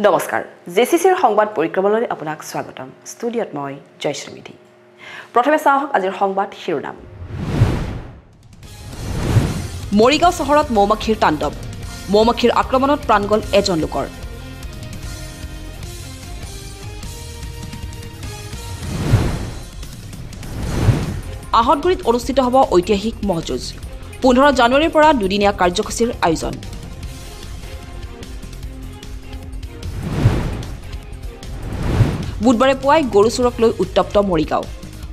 নমস্কাৰ জেচিচিৰ সংবাদ পৰিক্ৰমালৈ আপোনাক স্বাগতম ষ্টুডিঅত মই জয়শ্ৰী মিধি প্ৰথমে চাওক আজিৰ সংবাদ শিৰোনাম মৰিগাঁও চহৰত মৌমাখিৰ তাণ্ডৱ মৌমাখিৰ আক্ৰমণত প্ৰাণ গ'ল এজন লোকৰ আহতগুৰিত অনুষ্ঠিত হ'ব ঐতিহাসিক মহযুঁজ 15 জানুৱাৰীৰ পৰা দুদিনীয়া কাৰ্যসূচীৰ আয়োজন বুধবাৰে পুৱাই গৰু চোৰক লৈ উত্তপ্ত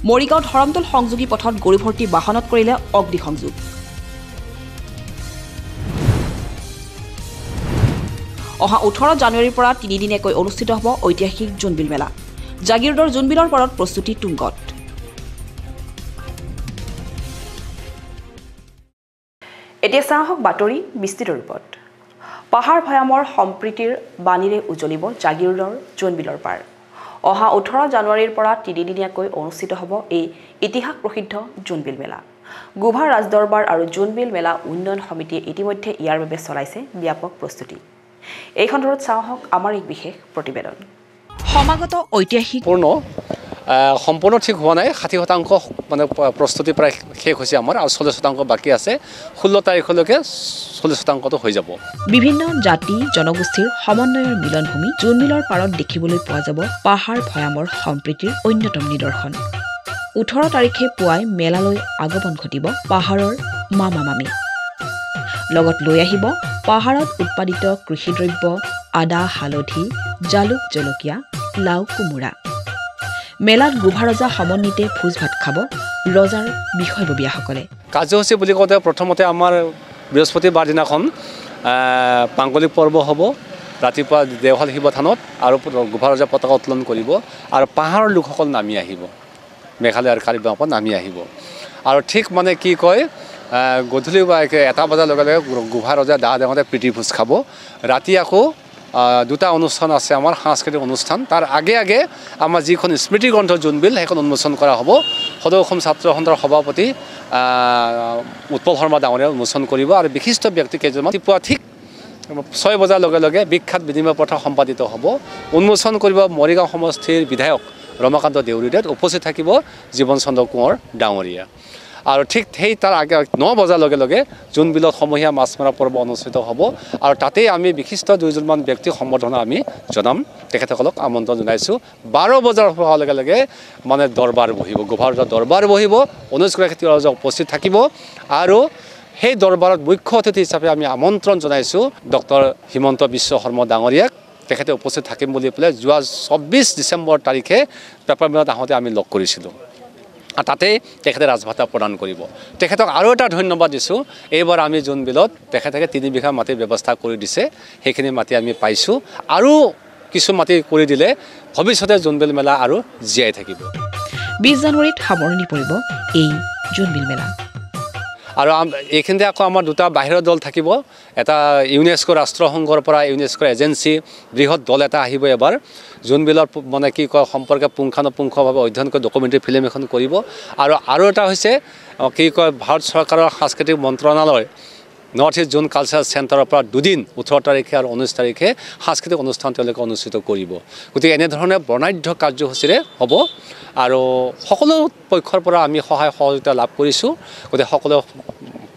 মৰিগাঁৱত হৰমতল সংযোগী পথত গৰু ভৰ্তি বাহনত কৰিলে অগ্নিসংযোগ অহা 18 জানুৱাৰীৰ পৰা 3 দিনীয়াকৈ অনুষ্ঠিত হ'ব ঐতিহাসিক জোনবিল মেলা জাগিৰোডৰ জোনবিলৰ পাৰত প্ৰস্তুতি তুংগত এতিয়া চাওক বাতৰি বিস্তৃত ৰূপত পাহাৰ ভয়ামৰ সম্প্ৰীতিৰ বাণীৰে উজ্বলিব জাগিৰোডৰ জোনবিলৰ পাৰ অহা 18 জানুৱাৰীৰ পৰা 3 দিনীয়াকৈ অনুষ্ঠিত হ'ব এই ইতিহাস প্ৰসিদ্ধ জোনবিল মেলা গুভা ৰাজদৰবাৰ আৰু জোনবিল মেলা উন্নয়ন সমিতিয়ে ইতিমধ্যে ইয়াৰ বাবে চলাইছে ব্যাপক প্ৰস্তুতি এই খণ্ডত চাওক আমাৰ এক বিশেষ প্ৰতিবেদন সমাগত ঐতিহাসিক সম্পূৰ্ণ ঠিক হোৱা নাই 60% মানে প্ৰস্তুতি প্ৰায় শেষ হৈছে আমাৰ আৰু 40% বাকি আছে 16 তাৰিখলৈকে 40%টো হৈ যাব বিভিন্ন জাতি জনগোষ্ঠীৰ সমন্বয়ৰ মিলনভূমি জোনবিলৰ পাৰত দেখিবলৈ পোৱা যাব পাহাৰ ভয়ামৰ সম্প্ৰীতিৰ অন্যতম নিদৰ্শন 18 তাৰিখে পুৱাই মেলালৈ আগমন ঘটিব পাহাৰৰ মামা-মামী লগত লৈ আহিব পাহাৰত উৎপাদিত কৃষিদ্ৰব্য আদা হালধি জালুক জলকীয়া লাও কোমোৰা মেলাত গুভা ৰজা সমন্বিতে ভোজ ভাত খাব ৰজাৰ বিষয়ববীয়াসকলে কাৰ্যসূচী বুলি কওঁতে প্ৰথমতে আমাৰ বৃহস্পতিবাৰ দিনাখন পাংগলিক পৰ্ব হ'ব ৰাতিপুৱা দেওশাল শিৱ থানত আৰু গুভা ৰজা পতাকা উত্তোলন কৰিব আৰু পাহাৰৰ লোকসকল নামি আহিব মেঘালয় আৰু কাৰ্বি আংলঙত নামি আহিব আৰু ঠিক মানে কি কয় গধূলি 1 বজাৰ লগে লগে গুভা ৰজা দা দেওঁতে প্ৰীতি ভোজ খাব ৰাতি আকৌ দুটা অনুষ্ঠান আছে আমাৰ সাংস্কৃতিক অনুষ্ঠান তাৰ আগে আমাৰ যিখন স্মৃতি গ্ৰন্থ জোনবিল সেইখন উন্মোচন কৰা হ'ব সদৌ অসম ছাত্ৰ সন্থাৰ সভাপতি উৎপল শৰ্মা ডাঙৰীয়াই উন্মোচন কৰিব আৰু বিশিষ্ট ব্যক্তি কেইজনমান পুৱা ঠিক 6 বজাৰ লগে লগে বিখ্যাত বিনিময় প্ৰথা সম্পাদিত হ'ব উন্মোচন কৰিব মৰিগাঁও সমষ্টিৰ বিধায়ক ৰমাকান্ত দেউৰীদেৱ উপস্থিত থাকিব জীৱন চন্দ্ৰ কোঁৱৰ ডাঙৰীয়া আৰু ঠিক সেই তাৰ আগে 9 বজাৰ লগে লগে জোনবিলত সমূহীয়া মাছ মৰা পৰ্ব অনুষ্ঠিত হ'ব আৰু তাতেই আমি বিশিষ্ট দুজনমান ব্যক্তি সম্বৰ্ধনা আমি জনাম তেখেতসকলক আমন্ত্ৰণ জনাইছোঁ 12 বজাৰ হোৱাৰ লগে লগে মানে দৰবাৰ বহিব গুভা ৰজাৰ দৰবাৰ বহিব 19 গৰাকী ৰজা উপস্থিত থাকিব আৰু সেই দৰবাৰত মুখ্য অতিথি হিচাপে আমি আমন্ত্ৰণ জনাইছোঁ ডক্টৰ হিমন্ত বিশ্ব শৰ্মা ডাঙৰীয়াক তেখেতে উপস্থিত থাকিম বুলি পেলাই যোৱা 24 ডিচেম্বৰ তাৰিখে পেপাৰ মিলত আহোঁতে আমি লগ কৰিছিলোঁ আৰু তাতে তেখেতে ৰাজভাতা প্ৰদান কৰিব তেখেতক আৰু এটা ধন্যবাদ দিছোঁ এইবাৰ আমি জোনবিলত তেখেতে 3 বিঘা মাটিৰ ব্যৱস্থা কৰি দিছে সেইখিনি মাটি আমি পাইছোঁ আৰু কিছু মাটি কৰি দিলে ভৱিষ্যতে জোনবিল মেলা আৰু জীয়াই থাকিব 20 জানুৱাৰীত সামৰণি পৰিব এই জোনবিল মেলা আৰু এইখিনিতে আকৌ আমাৰ দুটা বাহিৰৰ দল থাকিব এটা ইউনেস্কো ৰাষ্ট্ৰসংঘৰ পৰা ইউনেস্কো এজেন্সি বৃহৎ দল এটা আহিব এবাৰ জোনবিলৰ মানে কি কয় সম্পৰ্কে পুংখানুপুংখভাৱে অধ্যয়ন কৰি ডকুমেণ্টাৰী ফিল্ম এখন কৰিব আৰু এটা হৈছে কি কয় ভাৰত চৰকাৰৰ সাংস্কৃতিক মন্ত্ৰণালয় নৰ্থ ইষ্ট জোন কালচাৰেল চেণ্টাৰৰ পৰা দুদিন 18 তাৰিখে আৰু 19 তাৰিখে সাংস্কৃতিক অনুষ্ঠান তেওঁলোকে অনুষ্ঠিত কৰিব গতিকে এনেধৰণে বৰ্ণাঢ্য কাৰ্যসূচীৰে হ'ব আৰু সকলো পক্ষৰ পৰা আমি সহায় সহযোগিতা লাভ কৰিছোঁ গতিকে সকলো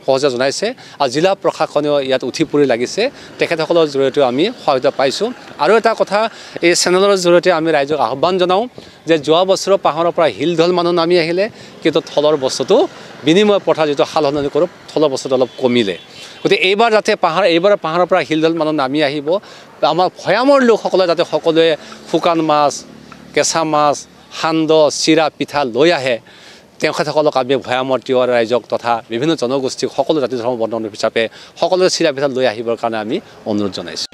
সহযোগ জনাইছে আৰু জিলা প্ৰশাসনেও ইয়াত উঠি পৰি লাগিছে তেখেতসকলৰ জৰিয়তেও আমি সহায়তা পাইছোঁ আৰু এটা কথা এই চেনেলৰ জৰিয়তে আমি ৰাইজক আহ্বান জনাওঁ যে যোৱা বছৰৰ পাহাৰৰ পৰা হিলঢল মানুহ নামি আহিলে কিন্তু থলৰ বস্তুটো বিনিময় প্ৰথা যিটো সালসলনি কৰোঁ থলৰ বস্তুটো অলপ কমিলে গতিকে এইবাৰ যাতে পাহাৰৰ পৰা হিলঢল মানুহ নামি আহিব আমাৰ ভৈয়ামৰ লোকসকলে যাতে সকলোৱে শুকান মাছ কেঁচা মাছ সান্দহ চিৰা পিঠা লৈ আহে তেখেতসকলক আমি ভৈয়ামৰ তিৱা ৰাইজক তথা বিভিন্ন জনগোষ্ঠীক সকলো জাতি ধৰ্ম বৰ্ণ হিচাপে সকলোৱে চিৰা পিঠা লৈ আহিবৰ কাৰণে আমি অনুৰোধ জনাইছোঁ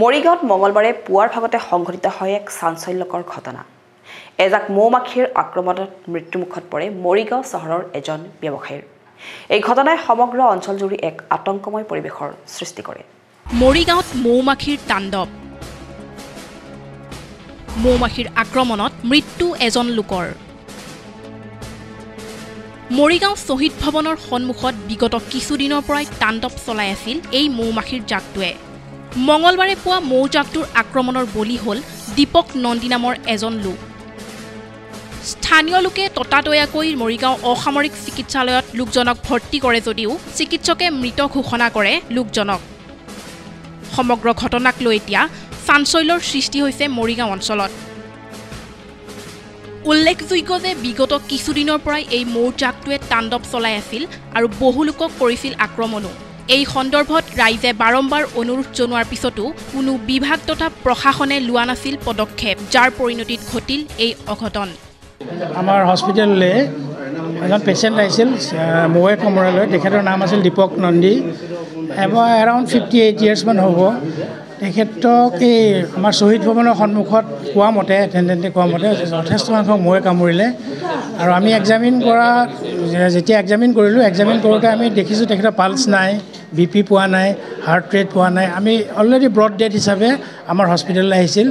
মৰিগাঁৱত মঙলবাৰে পুৱাৰ ভাগতে সংঘটিত হয় এক চাঞ্চল্যকৰ ঘটনা এজাক মৌমাখিৰ আক্ৰমণত মৃত্যুমুখত পৰে মৰিগাঁও চহৰৰ এজন ব্যৱসায়ীৰ এই ঘটনাই সমগ্ৰ অঞ্চলজুৰি এক আতংকময় পৰিৱেশৰ সৃষ্টি কৰে মৰিগাঁৱত মৌমাখিৰ তাণ্ডৱ মৌমাখিৰ আক্ৰমণত মৃত্যু এজন লোকৰ মৰিগাঁও শ্বহীদ ভৱনৰ সন্মুখত বিগত কিছুদিনৰ পৰাই তাণ্ডৱ চলাই আছিল এই মৌমাখিৰ জাকটোৱে। মঙলবাৰে পুৱা মৌজাকটোৰ আক্ৰমণৰ বলি হ'ল দীপক নন্দী নামৰ এজন লোক। স্থানীয় লোকে ততাতৈয়াকৈ মৰিগাঁও অসামৰিক চিকিৎসালয়ত লোকজনক ভৰ্তি কৰে যদিও চিকিৎসকে মৃত ঘোষণা কৰে লোকজনক। সমগ্ৰ ঘটনাক লৈ এতিয়া চাঞ্চল্যৰ সৃষ্টি হৈছে মৰিগাঁও অঞ্চলত। উল্লেখযোগ্য যে বিগত কিছুদিনৰ পৰাই এই মৌজাকটোৱে তাণ্ডৱ চলাই আছিল আৰু বহু লোকক কৰিছিল আক্ৰমণো। এই সন্দৰ্ভত ৰাইজে বাৰম্বাৰ অনুৰোধ জনোৱাৰ পিছতো কোনো বিভাগ তথা প্ৰশাসনে লোৱা নাছিল পদক্ষেপ, যাৰ পৰিণতিত ঘটিল এই অঘটন। আমাৰ হস্পিটেললৈ এজন পেচেণ্ট আহিছিল মৌৱে কামোৰালৈ। তেখেতৰ নাম আছিল দীপক নন্দী। এৰাউণ্ড 58 ইয়াৰ্ছমান হ'ব। তেখেতক এই আমাৰ শ্বহীদ ভৱনৰ সন্মুখত কোৱা মতে এটেণ্ডেণ্টে কোৱা মতে যথেষ্ট সংখ্যক মৌৱে কামুৰিলে। আৰু আমি যেতিয়া এক্সামিন কৰিলোঁ, এক্সামিন কৰোঁতে আমি দেখিছোঁ তেখেতৰ পালছ নাই, BP পোৱা নাই, হাৰ্ট ৰেট পোৱা নাই। আমি অলৰেডি ব্ৰড ডেথ হিচাপে আমাৰ হস্পিটেললৈ আহিছিল।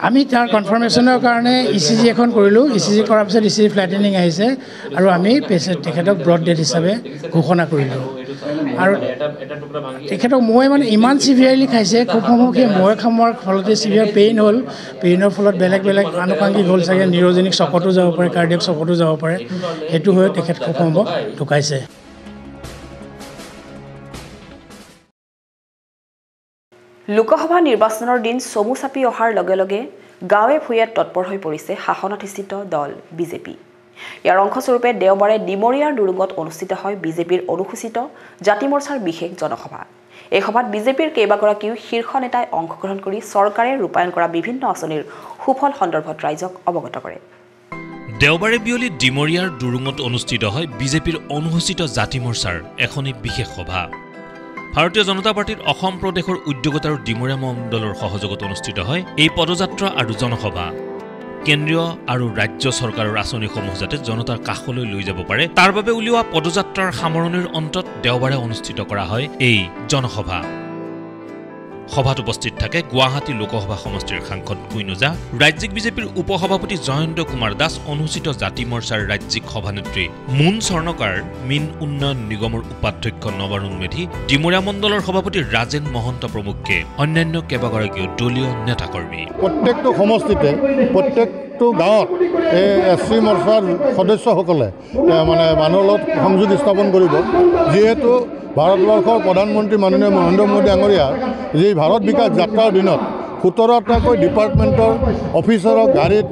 আমি তাৰ কনফাৰ্মেশ্যনৰ কাৰণে ECG এখন কৰিলোঁ। ECG কৰাৰ পিছত ECG ফ্লেটেনিং আহিছে আৰু আমি তেখেতক ব্ৰড ডেথ হিচাপে ঘোষণা কৰিলোঁ। আৰু তেখেতক মৌৱে ইমান চিভিয়াৰলি খাইছে, খুব সম্ভৱ সেই মৌৱে খামোৱাৰ ফলতে চিভিয়াৰ পেইন হ'ল। পেইনৰ ফলত বেলেগ আনুষংগিক হ'ল চাগে, নিউৰজেনিক চকতো যাব পাৰে, কাৰ্ডিয়েক চকতো যাব পাৰে। সেইটো হৈ তেখেত খুব সম্ভৱ ঢুকাইছে। লোকসভা নিৰ্বাচনৰ দিন চমু চাপি অহাৰ লগে লগে গাঁৱে ভূঞে তৎপৰ হৈ পৰিছে শাসনাধিষ্ঠিত দল বিজেপি। ইয়াৰ অংশস্বৰূপে দেওবাৰে ডিমৰীয়াৰ দুৰুঙত অনুষ্ঠিত হয় বিজেপিৰ অনুসূচিত জাতি মৰ্চাৰ বিশেষ জনসভা। এই সভাত বিজেপিৰ কেইবাগৰাকীও শীৰ্ষ নেতাই অংশগ্ৰহণ কৰি চৰকাৰে ৰূপায়ণ কৰা বিভিন্ন আঁচনিৰ সুফল সন্দৰ্ভত ৰাইজক অৱগত কৰে। দেওবাৰে বিয়লি ডিমৰীয়াৰ দুৰুঙত অনুষ্ঠিত হয় বিজেপিৰ অনুসূচিত জাতি মৰ্চাৰ এখনি বিশেষ সভা। ভাৰতীয় জনতা পাৰ্টিৰ অসম প্ৰদেশৰ উদ্যোগতা আৰু ডিমৰীয়া মণ্ডলৰ সহযোগত অনুষ্ঠিত হয় এই পদযাত্ৰা আৰু জনসভা। কেন্দ্ৰীয় আৰু ৰাজ্য চৰকাৰৰ আঁচনিসমূহ যাতে জনতাৰ কাষলৈ লৈ যাব পাৰে, তাৰ বাবে উলিওৱা পদযাত্ৰাৰ সামৰণিৰ অন্তত দেওবাৰে অনুষ্ঠিত কৰা হয় এই জনসভা। সভাত উপস্থিত থাকে গুৱাহাটী লোকসভা সমষ্টিৰ সাংসদ কুইন ওজা, ৰাজ্যিক বিজেপিৰ উপসভাপতি জয়ন্ত কুমাৰ দাস, অনুসূচিত জাতি মৰ্চাৰ ৰাজ্যিক সভানেত্ৰী মুন স্বৰ্ণকাৰ, মীন উন্নয়ন নিগমৰ উপাধ্যক্ষ নৱাৰুণ মেধি, ডিমৰীয়া মণ্ডলৰ সভাপতি ৰাজেন মহন্ত প্ৰমুখ্যে অন্যান্য কেইবাগৰাকীও দলীয় নেতাকৰ্মী। প্ৰত্যেকটো সমষ্টিতে প্ৰত্যেকটো গাঁৱত এই SC মৰ্চাৰ সদস্যসকলে মানুহৰ লগত সংযোগ স্থাপন কৰিব। যিহেতু ভাৰতবৰ্ষৰ প্ৰধানমন্ত্ৰী মাননীয় নৰেন্দ্ৰ মোদী ডাঙৰীয়াৰ যি ভাৰত বিকাশ যাত্ৰাৰ দিনত 17টাকৈ ডিপাৰ্টমেণ্টৰ অফিচাৰক গাড়ীত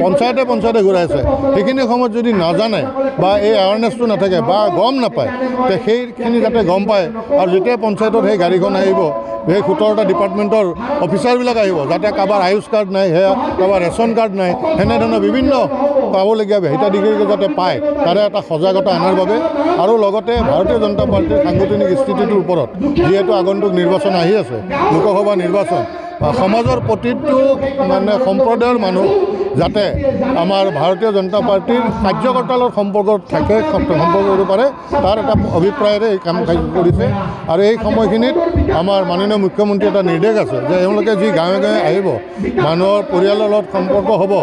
পঞ্চায়তে ঘূৰাইছে। সেইখিনি সময়ত যদি নাজানে বা এই এৱাৰনেছটো নাথাকে বা গম নাপায়, তে সেইখিনি যাতে গম পায়। আৰু যেতিয়া পঞ্চায়তত সেই গাড়ীখন আহিব, সেই 17টা ডিপাৰ্টমেণ্টৰ অফিচাৰবিলাক আহিব, যাতে কাৰোবাৰ আয়ুষ কাৰ্ড নাই, সেয়া কাৰোবাৰ ৰেচন কাৰ্ড নাই, সেনেধৰণৰ বিভিন্ন পাবলগীয়া হিতাধিকাৰীকে যাতে পায়, তাৰে এটা সজাগতা অনাৰ বাবে। আৰু লগতে ভাৰতীয় জনতা পাৰ্টীৰ সাংগঠনিক স্থিতিটোৰ ওপৰত যিহেতু আগন্তুক নিৰ্বাচন আহি আছে, লোকসভা নিৰ্বাচন, সমাজৰ প্ৰতিটো সম্প্ৰদায়ৰ মানুহ যাতে আমাৰ ভাৰতীয় জনতা পাৰ্টীৰ কাৰ্যকৰ্তাৰ সম্পৰ্কত থাকে, সম্পৰ্ক কৰিব পাৰে, তাৰ এটা অভিপ্ৰায়েৰে এই কাম কৰিছে। আৰু এই সময়খিনিত আমাৰ মাননীয় মুখ্যমন্ত্ৰী এটা নিৰ্দেশ আছে যে এওঁলোকে যি গাঁৱে গাঁৱে আহিব, মানুহৰ পৰিয়ালৰ লগত সম্পৰ্ক হ'ব,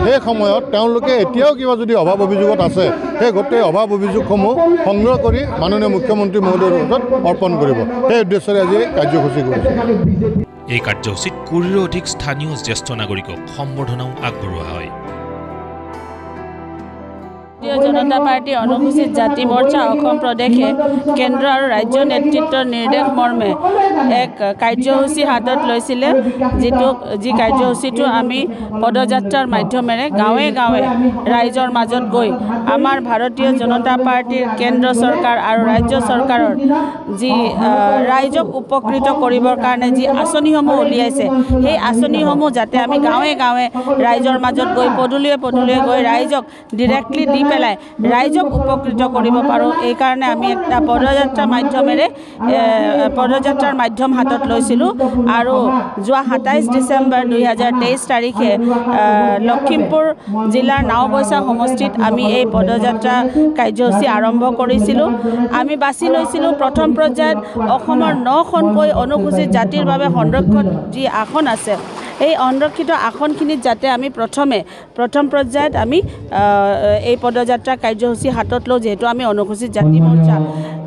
সেই সময়ত তেওঁলোকে এতিয়াও কিবা যদি অভাৱ অভিযোগত আছে, সেই গোটেই অভাৱ অভিযোগসমূহ সংগ্ৰহ কৰি মাননীয় মুখ্যমন্ত্ৰী মহোদয়ৰ ওচৰত অৰ্পণ কৰিব। সেই উদ্দেশ্যৰে আজি কাৰ্যসূচী কৰিছে। এই কাৰ্যসূচীত 20ৰো অধিক স্থানীয় জ্যেষ্ঠ নাগৰিকক সম্বৰ্ধনাও আগবঢ়োৱা হয়। ভাৰতীয় জনতা পাৰ্টি অনুসূচিত জাতি মৰ্চা অসম প্ৰদেশে কেন্দ্ৰ আৰু ৰাজ্য নেতৃত্বৰ নিৰ্দেশ মৰ্মে এক কাৰ্যসূচী হাতত লৈছিলে, যি কাৰ্যসূচীটো আমি পদযাত্ৰাৰ মাধ্যমেৰে গাঁৱে গাঁৱে ৰাইজৰ মাজত গৈ আমাৰ ভাৰতীয় জনতা পাৰ্টিৰ কেন্দ্ৰ চৰকাৰ আৰু ৰাজ্য চৰকাৰৰ যি ৰাইজক উপকৃত কৰিবৰ কাৰণে যি আঁচনিসমূহ উলিয়াইছে, সেই আঁচনিসমূহ যাতে আমি গাঁৱে গাঁৱে ৰাইজৰ মাজত গৈ পদূলিয়ে গৈ ৰাইজক ডিৰেক্টলি দি পেলাই ৰাইজক উপকৃত কৰিব পাৰোঁ। এইকাৰণে আমি এটা পদযাত্ৰাৰ মাধ্যম হাতত লৈছিলোঁ। আৰু যোৱা 27 ডিচেম্বৰ 2023 তাৰিখে লখিমপুৰ জিলাৰ নাওবৈচা সমষ্টিত আমি এই পদযাত্ৰা কাৰ্যসূচী আৰম্ভ কৰিছিলোঁ। আমি বাছি লৈছিলোঁ প্ৰথম পৰ্যায়ত অসমৰ 9খনকৈ অনুসূচিত জাতিৰ বাবে সংৰক্ষণ যি আসন আছে, এই অনৰক্ষিত আসনখিনিত যাতে আমি প্ৰথম পৰ্যায়ত আমি এই পদযাত্ৰা কাৰ্যসূচী হাতত লওঁ, যিহেতু আমি অনুসূচিত জাতি মৰ্চা।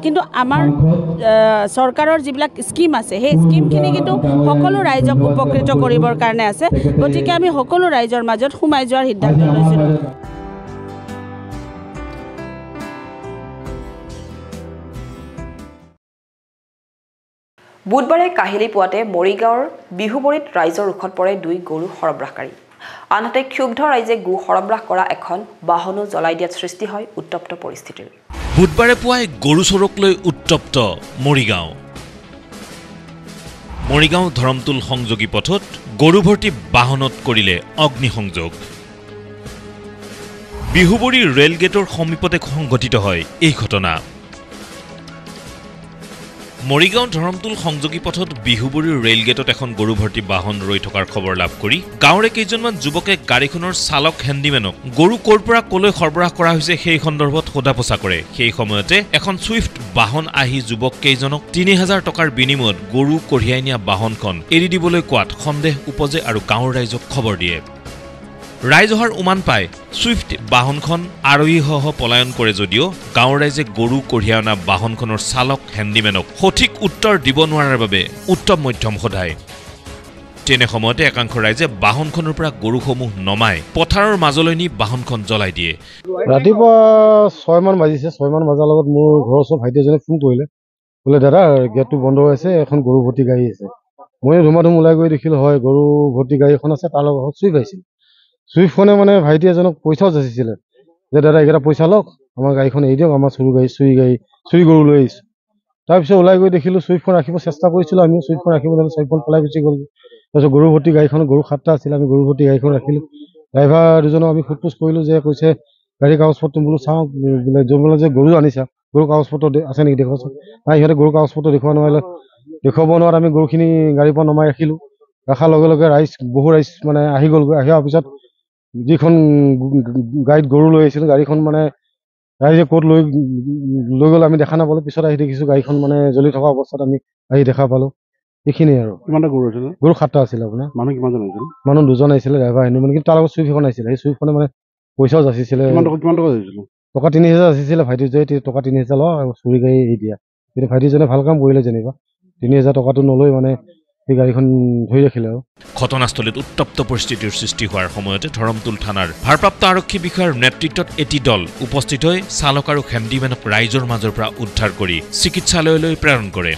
কিন্তু আমাৰ চৰকাৰৰ যিবিলাক স্কিম আছে সেই স্কিমখিনি কিন্তু সকলো ৰাইজক উপকৃত কৰিবৰ কাৰণে আছে, গতিকে আমি সকলো ৰাইজৰ মাজত সোমাই যোৱাৰ সিদ্ধান্ত লৈছিলোঁ। বুধবাৰে কাহিলী পুৱাতে মৰিগাঁৱৰ বিহুবৰীত ৰাইজৰ ৰোষত পৰে 2 গৰু সৰবৰাহকাৰী। আনহাতে ক্ষুব্ধ ৰাইজে গো সৰবৰাহ কৰা এখন বাহনো জ্বলাই দিয়াত সৃষ্টি হয় উত্তপ্ত পৰিস্থিতিৰ। বুধবাৰে পুৱাই গৰু চোৰক লৈ উত্তপ্ত মৰিগাঁও। মৰিগাঁও ধৰমতুল সংযোগী পথত গৰু ভৰ্তি বাহনত কৰিলে অগ্নিসংযোগ। বিহুবৰী ৰেল গেটৰ সমীপতে সংঘটিত হয় এই ঘটনা। মৰিগাঁও ধৰমতুল সংযোগী পথত বিহুবৰীৰ ৰেল গেটত এখন গৰু ভৰ্তি বাহন ৰৈ থকাৰ খবৰ লাভ কৰি গাঁৱৰে কেইজনমান যুৱকে গাড়ীখনৰ চালক হেণ্ডিমেনক গৰু ক'ৰ পৰা ক'লৈ সৰবৰাহ কৰা হৈছে সেই সন্দৰ্ভত সোধা পোছা কৰে। সেই সময়তে এখন ছুইফ্ট বাহন আহি যুৱক কেইজনক 3000 টকাৰ বিনিময়ত গৰু কঢ়িয়াই নিয়া বাহনখন এৰি দিবলৈ কোৱাত সন্দেহ উপজে আৰু গাঁৱৰ ৰাইজক খবৰ দিয়ে। ৰাইজ অহাৰ উমান পায় ছুইফ্ট বাহনখন আৰোহীসহ পলায়ন কৰে যদিও গাঁৱৰ ৰাইজে গৰু কঢ়িয়াই অনা বাহনখনৰ চালক হেণ্ডিমেনক সঠিক উত্তৰ দিব নোৱাৰাৰ বাবে উত্তম মধ্যম সোধায়। তেনে সময়তে একাংশ ৰাইজে বাহনখনৰ পৰা গৰুসমূহ নমাই পথাৰৰ মাজলৈ নি বাহনখন জ্বলাই দিয়ে। ৰাতিপুৱা 6 মান বাজিছে। 6 মান বজাৰ লগত মোৰ ঘৰৰ ওচৰৰ ভাইটি এজনে ফোন কৰিলে, বোলে দাদা গেটটো বন্ধ হৈ আছে, এখন গৰু ভৰ্তি গাড়ী আছে। মই ধুমাধুম ওলাই গৈ দেখিলোঁ হয় গৰু ভৰ্তি গাড়ী এখন আছে, তাৰ লগত ছুইফ্ট আহিছিল। ছুইফ্টখনে মানে ভাইটি এজনক পইচাও যাচিছিলে যে দাদা এইকেইটা পইচা লওক, আমাৰ গাড়ীখন এৰি দিয়ক, আমাৰ চুৰি গৰু লৈ আহিছোঁ। তাৰপিছত ওলাই গৈ দেখিলোঁ ছুইফ্টখন ৰাখিব চেষ্টা কৰিছিলোঁ, আমিও ছুইফ্টখন ৰাখিব জানো, ছুইফ্টখন পলাই গুচি গ'ল। তাৰপিছত গৰু ভৰ্তি গাড়ীখন, গৰু 7টা আছিল, আমি গৰু ভৰ্তি গাড়ীখন ৰাখিলোঁ। ড্ৰাইভাৰ দুজনক আমি সোধ পোছ কৰিলোঁ যে কৈছে গাড়ী কাগজ পত্ৰ বোলো চাওঁ, বোলে যোনবিলাক যে গৰু আনিছা গৰু কাগজ পত্ৰ আছে নেকি দেখুৱাচোন। নাই, সিহঁতে গৰু কাগজ পত্ৰ দেখুৱাব নোৱাৰাত আমি গৰুখিনি গাড়ীৰ পৰা নমাই ৰাখিলোঁ। ৰখাৰ লগে লগে বহু ৰাইজ মানে আহি গ'লগৈ। আহি অহাৰ পিছত যিখন গাড়ীত গৰু লৈ আহিছিলোঁ গাড়ীখন মানে ৰাইজে ক'ত লৈ গ'ল আমি দেখা নাপালোঁ। পিছত আহি দেখিছোঁ গাড়ীখন মানে জ্বলি থকা অৱস্থাত আমি আহি দেখা পালোঁ। এইখিনিয়ে আৰু। কিমানটা গৰু আছিল? গৰু 7টা আছিলে। আপোনাৰ মানুহ কিমানজন আহিছিল? মানুহ 2জন আহিছিলে, ড্ৰাইভাৰ হেণ্ডিমেন, কিন্তু তাৰ লগত ছুইফ্ট এখন আহিছিলে। সেই ছুইফ্টখনে মানে পইচাও যাচিছিলে। কিমান টকা যাচিছিলে? টকা 3000 যাচিছিলে। ভাইটি যে টকা 3000 লওঁ আৰু চুৰি গাড়ী এৰি দিয়া, কিন্তু ভাইটিজনে ভাল কাম কৰিলে যেনিবা 3000 টকাটো নলৈ মানে সেই গাড়ীখন ধৰি ৰাখিলে আৰু। ঘটনাস্থলীত উত্তপ্ত পৰিস্থিতিৰ সৃষ্টি হোৱাৰ সময়তে ধৰমতুল থানাৰ ভাৰপ্ৰাপ্ত আৰক্ষী বিষয়াৰ নেতৃত্বত এটি দল উপস্থিত হৈ চালক আৰু হেণ্ডিমেনক ৰাইজৰ মাজৰ পৰা উদ্ধাৰ কৰি চিকিৎসালয়লৈ প্ৰেৰণ কৰে।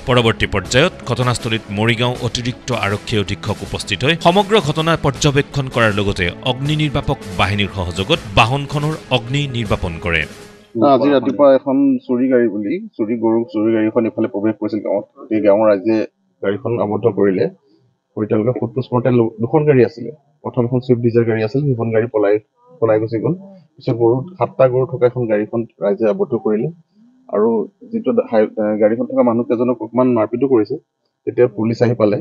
পৰৱৰ্তী পৰ্যায়ত ঘটনাস্থলীত মৰিগাঁও অতিৰিক্ত আৰক্ষী অধীক্ষক উপস্থিত হৈ সমগ্ৰ ঘটনা পৰ্যবেক্ষণ কৰাৰ লগতে অগ্নি নিৰ্বাপক বাহিনীৰ সহযোগত বাহনখনৰ অগ্নি নিৰ্বাপন কৰে। আজি ৰাতিপুৱা এখন চুৰি গাড়ীখন ইফালে প্ৰৱেশ কৰিছিল গাঁৱত। গতিকে গাঁৱৰ ৰাইজে গাড়ীখন আবদ্ধ কৰিলে। তেওঁলোকে সোধ-পোছ কৰোঁতে 2খন গাড়ী আছিলে। প্ৰথমখন ছুইফ্ট ডিজাৰ গাড়ী আছিল, সেইখন গাড়ী পলাই গুচি গ'ল। পিছত 7টা গৰু থকা এখন গাড়ীখন ৰাইজে আবদ্ধ কৰিলে আৰু যিটো গাড়ীখন থকা মানুহ কেইজনক অকণমান মাৰপিটো কৰিছে। তেতিয়া পুলিচ আহি পালে,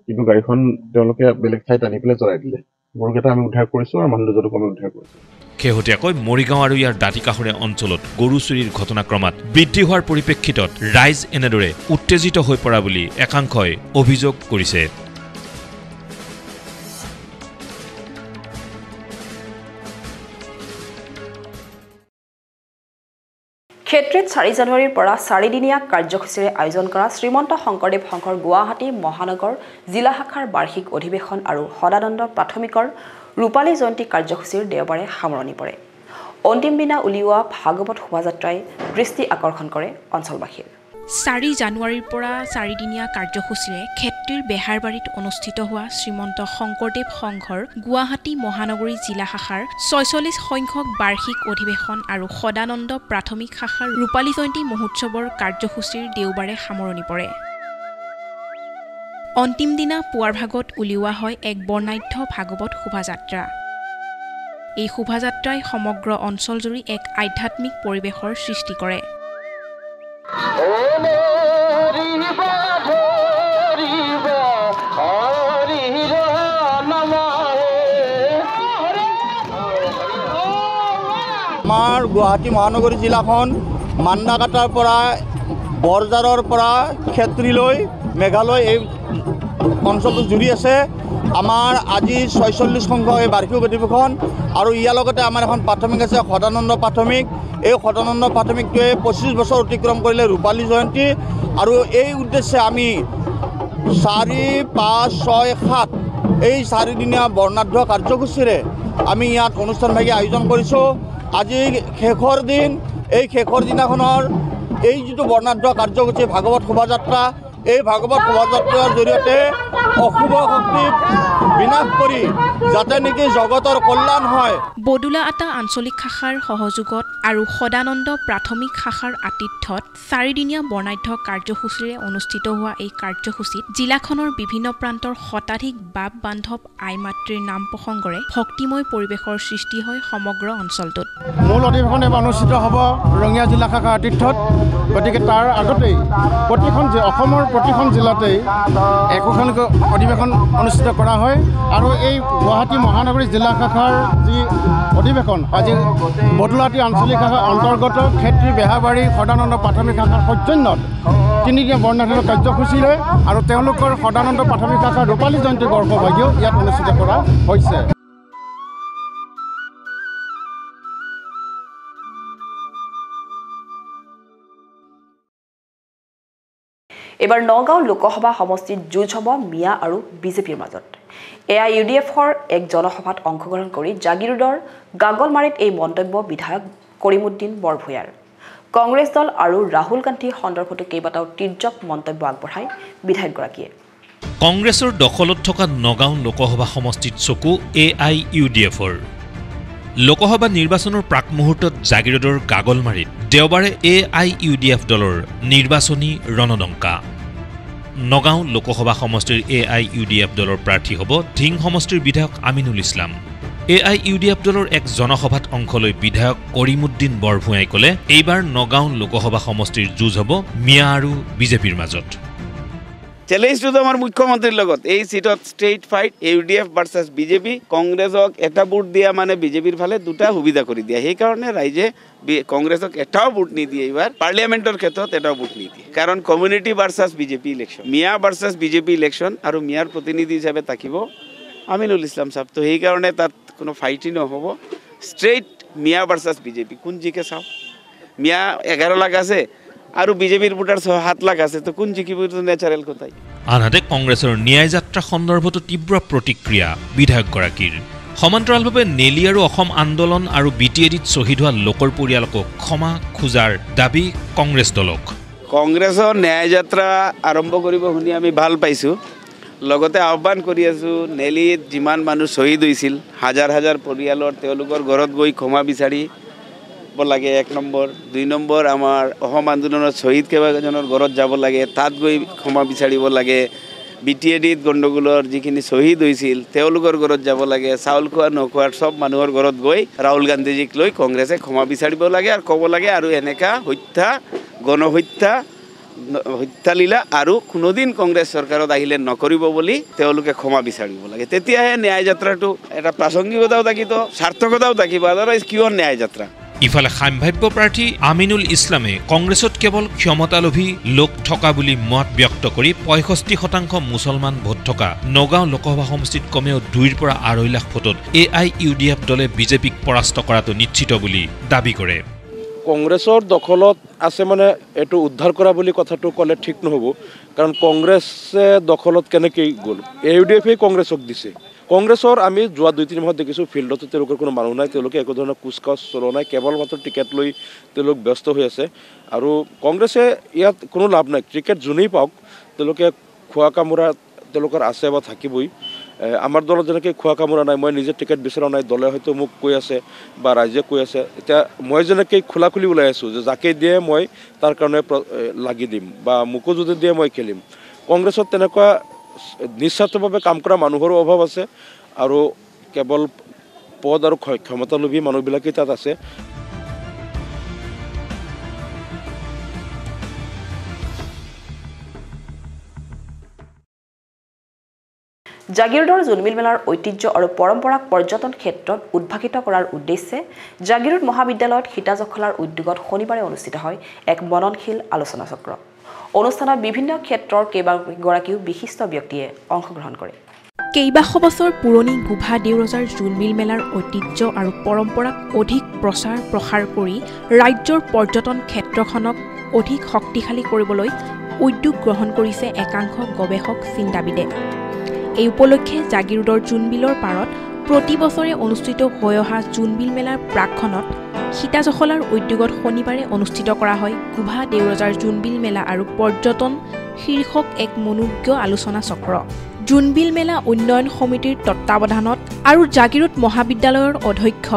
কিন্তু গাড়ীখন তেওঁলোকে বেলেগ ঠাইত আনি পেলাই জ্বলাই দিলে। গৰুকেইটা আমি উদ্ধাৰ কৰিছোঁ আৰু মানুহ 2জনকো আমি উদ্ধাৰ কৰিছোঁ। শেহতীয়াকৈ মৰিগাঁও আৰু ইয়াৰ দাঁতিকাষৰীয়া অঞ্চলত গৰু চুৰিৰ ঘটনাক্ৰমাত বৃদ্ধি হোৱাৰ পৰিপ্ৰেক্ষিতত ৰাইজ এনেদৰে উত্তেজিত হৈ পৰা বুলি একাংশই অভিযোগ কৰিছে। ক্ষেত্ৰীত 4 জানুৱাৰীৰ পৰা 4দিনীয়া কাৰ্যসূচীৰে আয়োজন কৰা শ্ৰীমন্ত শংকৰদেৱ সংঘৰ গুৱাহাটী মহানগৰ জিলা শাখাৰ বাৰ্ষিক অধিৱেশন আৰু সদানন্দ প্ৰাথমিকৰ ৰূপালী জয়ন্তী কাৰ্যসূচীৰ দেওবাৰে সামৰণি পৰে। অন্তিম দিনা উলিওৱা ভাগৱত শোভাযাত্ৰাই দৃষ্টি আকৰ্ষণ কৰে অঞ্চলবাসীৰ। 4 জানুৱাৰীৰ পৰা 4দিনীয়া কাৰ্যসূচীৰে ক্ষেত্ৰীৰ বেহাৰবাৰীত অনুষ্ঠিত হোৱা শ্ৰীমন্ত শংকৰদেৱ সংঘৰ গুৱাহাটী মহানগৰী জিলা শাখাৰ 46 সংখ্যক বাৰ্ষিক অধিৱেশন আৰু সদানন্দ প্ৰাথমিক শাখাৰ ৰূপালী জয়ন্তী মহোৎসৱৰ কাৰ্যসূচীৰ দেওবাৰে সামৰণি পৰে। অন্তিম দিনা পুৱাৰ ভাগত উলিওৱা হয় এক বৰ্ণাঢ্য ভাগৱত শোভাযাত্ৰা। এই শোভাযাত্ৰাই সমগ্ৰ অঞ্চলজুৰি এক আধ্যাত্মিক পৰিৱেশৰ সৃষ্টি কৰে। আমাৰ গুৱাহাটী মহানগৰী জিলাখন মান্দাকাটাৰ পৰা বৰজাৰৰ পৰা ক্ষেত্ৰীলৈ মেঘালয় এই অঞ্চলটো জুৰি আছে আমাৰ আজি 46 সংখ্যক এই বাৰ্ষিক অধিৱেশন আৰু ইয়াৰ লগতে আমাৰ এখন প্ৰাথমিক আছে সদানন্দ প্ৰাথমিক এই সদানন্দ প্ৰাথমিকটোৱে 25 বছৰ অতিক্ৰম কৰিলে ৰূপালী জয়ন্তী আৰু এই উদ্দেশ্যে আমি 4, 5, 6, 7 এই 4 দিনীয়া বৰ্ণাঢ্য কাৰ্যসূচীৰে আমি ইয়াত অনুষ্ঠানভাগী আয়োজন কৰিছোঁ আজি শেষৰ দিন এই শেষৰ দিনাখনৰ এই যিটো বৰ্ণাঢ্য কাৰ্যসূচী ভাগৱত শোভাযাত্ৰা এই ভাগৱত শোভাযাত্ৰাৰ জৰিয়তে অশুভ শক্তি বিনাশ কৰি যাতে নেকি জগতৰ কল্যাণ হয় বডুলা আটা আঞ্চলিক শাখাৰ সহযোগত আৰু সদানন্দ প্ৰাথমিক শাখাৰ আতিথ্যত 4 দিনীয়া বৰ্ণাঢ্য কাৰ্যসূচীৰে অনুষ্ঠিত হোৱা এই কাৰ্যসূচীত জিলাখনৰ বিভিন্ন প্ৰান্তৰ শতাধিক বাপ বান্ধৱ আই মাতৃৰ নাম প্ৰসংগৰে ভক্তিময় পৰিৱেশৰ সৃষ্টি হয় সমগ্ৰ অঞ্চলটোত মূল অধিৱেশন এবাৰ অনুষ্ঠিত হ'ব ৰঙিয়া জিলা শাখাৰ আতিথ্যত গতিকে তাৰ আগতেই অসমৰ প্ৰতিখন জিলাতেই একোখনকৈ অধিৱেশন অনুষ্ঠিত কৰা হয় আৰু এই গুৱাহাটী মহানগৰী জিলা শাখাৰ যি অধিৱেশন আজি বদলাটী আঞ্চলিক শাখাৰ অন্তৰ্গত ক্ষেত্ৰী বেহাবাৰী সদানন্দ প্ৰাথমিক শাখাৰ সৌজন্যত 3 দিনীয়া বৰ্ণাঢ্য কাৰ্যসূচীৰে আৰু তেওঁলোকৰ সদানন্দ প্ৰাথমিক শাখাৰ ৰূপালী জয়ন্তী বৰ্ষভাগিও ইয়াত অনুষ্ঠিত কৰা হৈছে এবাৰ নগাঁও লোকসভা সমষ্টিত যুঁজ হ'ব মিয়া আৰু বিজেপিৰ মাজত AIUDFৰ এক জনসভাত অংশগ্ৰহণ কৰি জাগিৰোডৰ গাগলমাৰীত এই মন্তব্য বিধায়ক কৰিমুদ্দিন বৰভূঞাৰ কংগ্ৰেছ দল আৰু ৰাহুল গান্ধী সন্দৰ্ভতো কেইবাটাও তিৰ্যক মন্তব্য আগবঢ়ায় বিধায়কগৰাকীয়ে কংগ্ৰেছৰ দখলত থকা নগাঁও লোকসভা সমষ্টিত চকু AIUDFৰ লোকসভা নিৰ্বাচনৰ প্ৰাক মুহূৰ্তত জাগিৰোডৰ গাগলমাৰীত দেওবাৰে AIUDF দলৰ নিৰ্বাচনী ৰণদংকা নগাঁও লোকসভা সমষ্টিৰ AIUDF দলৰ প্ৰাৰ্থী হ'ব ধিং সমষ্টিৰ বিধায়ক আমিনুল ইছলাম AIUDF দলৰ এক জনসভাত অংশ লৈ বিধায়ক কৰিমুদ্দিন বৰভূঞাই ক'লে এইবাৰ নগাঁও লোকসভা সমষ্টিৰ যুঁজ হ'ব মিয়া আৰু বিজেপিৰ মাজত চ্যালেঞ্জটো তো আমার মুখ্যমন্ত্রীর লগত এই সিটত straight fight UDF versus BJP কংগ্রেসক এটা ভোট দিয়া মানে বিজেপির ফালে দুটা সুবিধা করে দিয়া সেই কারণে রাইজে কংগ্রেসক এটাও ভোট নিদিয়ে এবার পার্লিয়ামেন্টর ক্ষেত্ৰত এটাও ভোট নিদিয়ে কারণ কমিউনিটি ভার্সাস বিজেপি ইলেকশন মিয়া ভার্সাস বিজেপি ইলেকশন আর মিয়ার প্রতিনিধি হিসাবে থাকিব আমিনুল ইসলাম সাহেব তো সেই কারণে তাত কোনো ফাইটই নহব স্ট্রেট মিয়া ভার্সাস বিজেপি কোন জিকে চাও মিয়া 11 লাখ আছে আৰু বিজেপিৰ ভোটাৰ 7 লাখ আছে তো কোন জিকিব ন্যাচাৰেল কথাই আনহাতে কংগ্ৰেছৰ ন্যায় যাত্ৰা সন্দৰ্ভতো তীব্ৰ প্ৰতিক্ৰিয়া বিধায়কগৰাকীৰ সমান্তৰালভাৱে নেলি আৰু অসম আন্দোলন আৰু বিটিএডিত শ্বহীদ হোৱা লোকৰ পৰিয়ালক ক্ষমা খোজাৰ দাবী কংগ্ৰেছ দলক কংগ্ৰেছৰ ন্যায় যাত্ৰা আৰম্ভ কৰিব শুনি আমি ভাল পাইছো লগতে আহ্বান কৰি আছো নেলিত যিমান মানুহ শ্বহীদ হৈছিল হাজাৰ হাজাৰ পৰিয়ালৰ তেওঁলোকৰ ঘৰত গৈ ক্ষমা বিচাৰি লাগে 1 নম্বৰ 2 নম্বৰ আমাৰ অসম আন্দোলনৰ শহীদ কেইবাজনৰ ঘৰত যাব লাগে তাত গৈ ক্ষমা বিচাৰিব লাগে বিটিএডিত গণ্ডগোলৰ যিখিনি শহীদ হৈছিল তেওঁলোকৰ ঘৰত যাব লাগে চাউল খোৱা নখোৱাৰ সব মানুহৰ ঘৰত গৈ ৰাহুল গান্ধীজিক লৈ কংগ্ৰেছে ক্ষমা বিচাৰিব লাগে আৰু ক'ব লাগে আৰু এনেকা হত্যা গণহত্যা হত্যালীলা আৰু কোনোদিন কংগ্ৰেছ চৰকাৰত আহিলে নকৰিব বুলি তেওঁলোকে ক্ষমা বিচাৰিব লাগে তেতিয়াহে ন্যায় যাত্ৰাটো এটা প্ৰাসংগিকতাও থাকিব সাৰ্থকতাও থাকিব আদাৰৱাইজ কিয় ন্যায় যাত্ৰা ইফালে সাম্ভাব্য প্ৰাৰ্থী আমিনুল ইছলামে কংগ্ৰেছত কেৱল ক্ষমতালোভী লোক থকা বুলি মত ব্যক্ত কৰি 65% মুছলমান ভোট থকা নগাঁও লোকসভা সমষ্টিত কমেও 2 পৰা 2.5 লাখ ভোটত AIUDF দলে বিজেপিক পৰাস্ত কৰাটো নিশ্চিত বুলি দাবী কৰে কংগ্ৰেছৰ দখলত আছে মানে এটো উদ্ধাৰ কৰা বুলি কথাটো ক'লে ঠিক নহব কাৰণ কংগ্ৰেছে দখলত কেনেকৈ গ'ল AIUDFে কংগ্ৰেছক দিছে কংগ্ৰেছৰ আমি যোৱা 2-3 মাহত দেখিছোঁ ফিল্ডত তেওঁলোকৰ কোনো মানুহ নাই তেওঁলোকে একো ধৰণৰ কুচকাচ চলোৱা নাই কেৱল মাত্ৰ টিকেট লৈ তেওঁলোক ব্যস্ত হৈ আছে আৰু কংগ্ৰেছে ইয়াত কোনো লাভ নাই টিকেট যোনেই পাওক তেওঁলোকে খোৱা কামোৰা তেওঁলোকৰ আছে বা থাকিবই আমাৰ দলত যেনেকৈ খোৱা কামোৰা নাই মই নিজে টিকেট বিচৰা নাই দলে হয়তো মোক কৈ আছে বা ৰাইজে কৈ আছে এতিয়া মই যেনেকৈ খোলাখুলি ওলাই আছোঁ যে যাকে দিয়ে মই তাৰ কাৰণে লাগি দিম বা মোকো যদি দিয়ে মই খেলিম কংগ্ৰেছত তেনেকুৱা নিস্বাৰ্থভাৱে কাম কৰা মানুহৰো অভাৱ আছে আৰু কেৱল পদ আৰু ক্ষমতালোভী মানুহবিলাকেই তাত আছে জাগিৰোডৰ জুনমিল মেলাৰ ঐতিহ্য আৰু পৰম্পৰাক পৰ্যটন ক্ষেত্ৰত উদ্ভাসিত কৰাৰ উদ্দেশ্যে জাগিৰোড মহাবিদ্যালয়ত সীতা জখলাৰ উদ্যোগত শনিবাৰে অনুষ্ঠিত হয় এক মননশীল আলোচনা চক্ৰ অনুষ্ঠানত বিভিন্ন ক্ষেত্ৰৰ কেইবাগৰাকীও বিশিষ্ট ব্যক্তিয়ে অংশগ্ৰহণ কৰে। কেইবাশ বছৰ পুৰণি গোভা দেউৰজাৰ জোনবিল মেলাৰ ঐতিহ্য আৰু পৰম্পৰাক অধিক প্ৰচাৰ প্ৰসাৰ কৰি ৰাজ্যৰ পৰ্যটন ক্ষেত্ৰখনক অধিক শক্তিশালী কৰিবলৈ উদ্যোগ গ্ৰহণ কৰিছে একাংশ গৱেষক চিন্তাবিদে। এই উপলক্ষে জাগিৰোডৰ জোনবিলৰ পাৰত প্ৰতি বছৰে অনুষ্ঠিত হৈ অহা জোনবিল মেলাৰ প্ৰাকখনত সীতাজখলাৰ উদ্যোগত শনিবাৰে অনুষ্ঠিত কৰা হয় গোভা দেউৰজাৰ জোনবিল মেলা আৰু পৰ্যটন শীৰ্ষক এক মনোজ্ঞ আলোচনা চক্ৰ। জোনবিল মেলা উন্নয়ন সমিতিৰ তত্বাৱধানত আৰু জাগিৰোড মহাবিদ্যালয়ৰ অধ্যক্ষ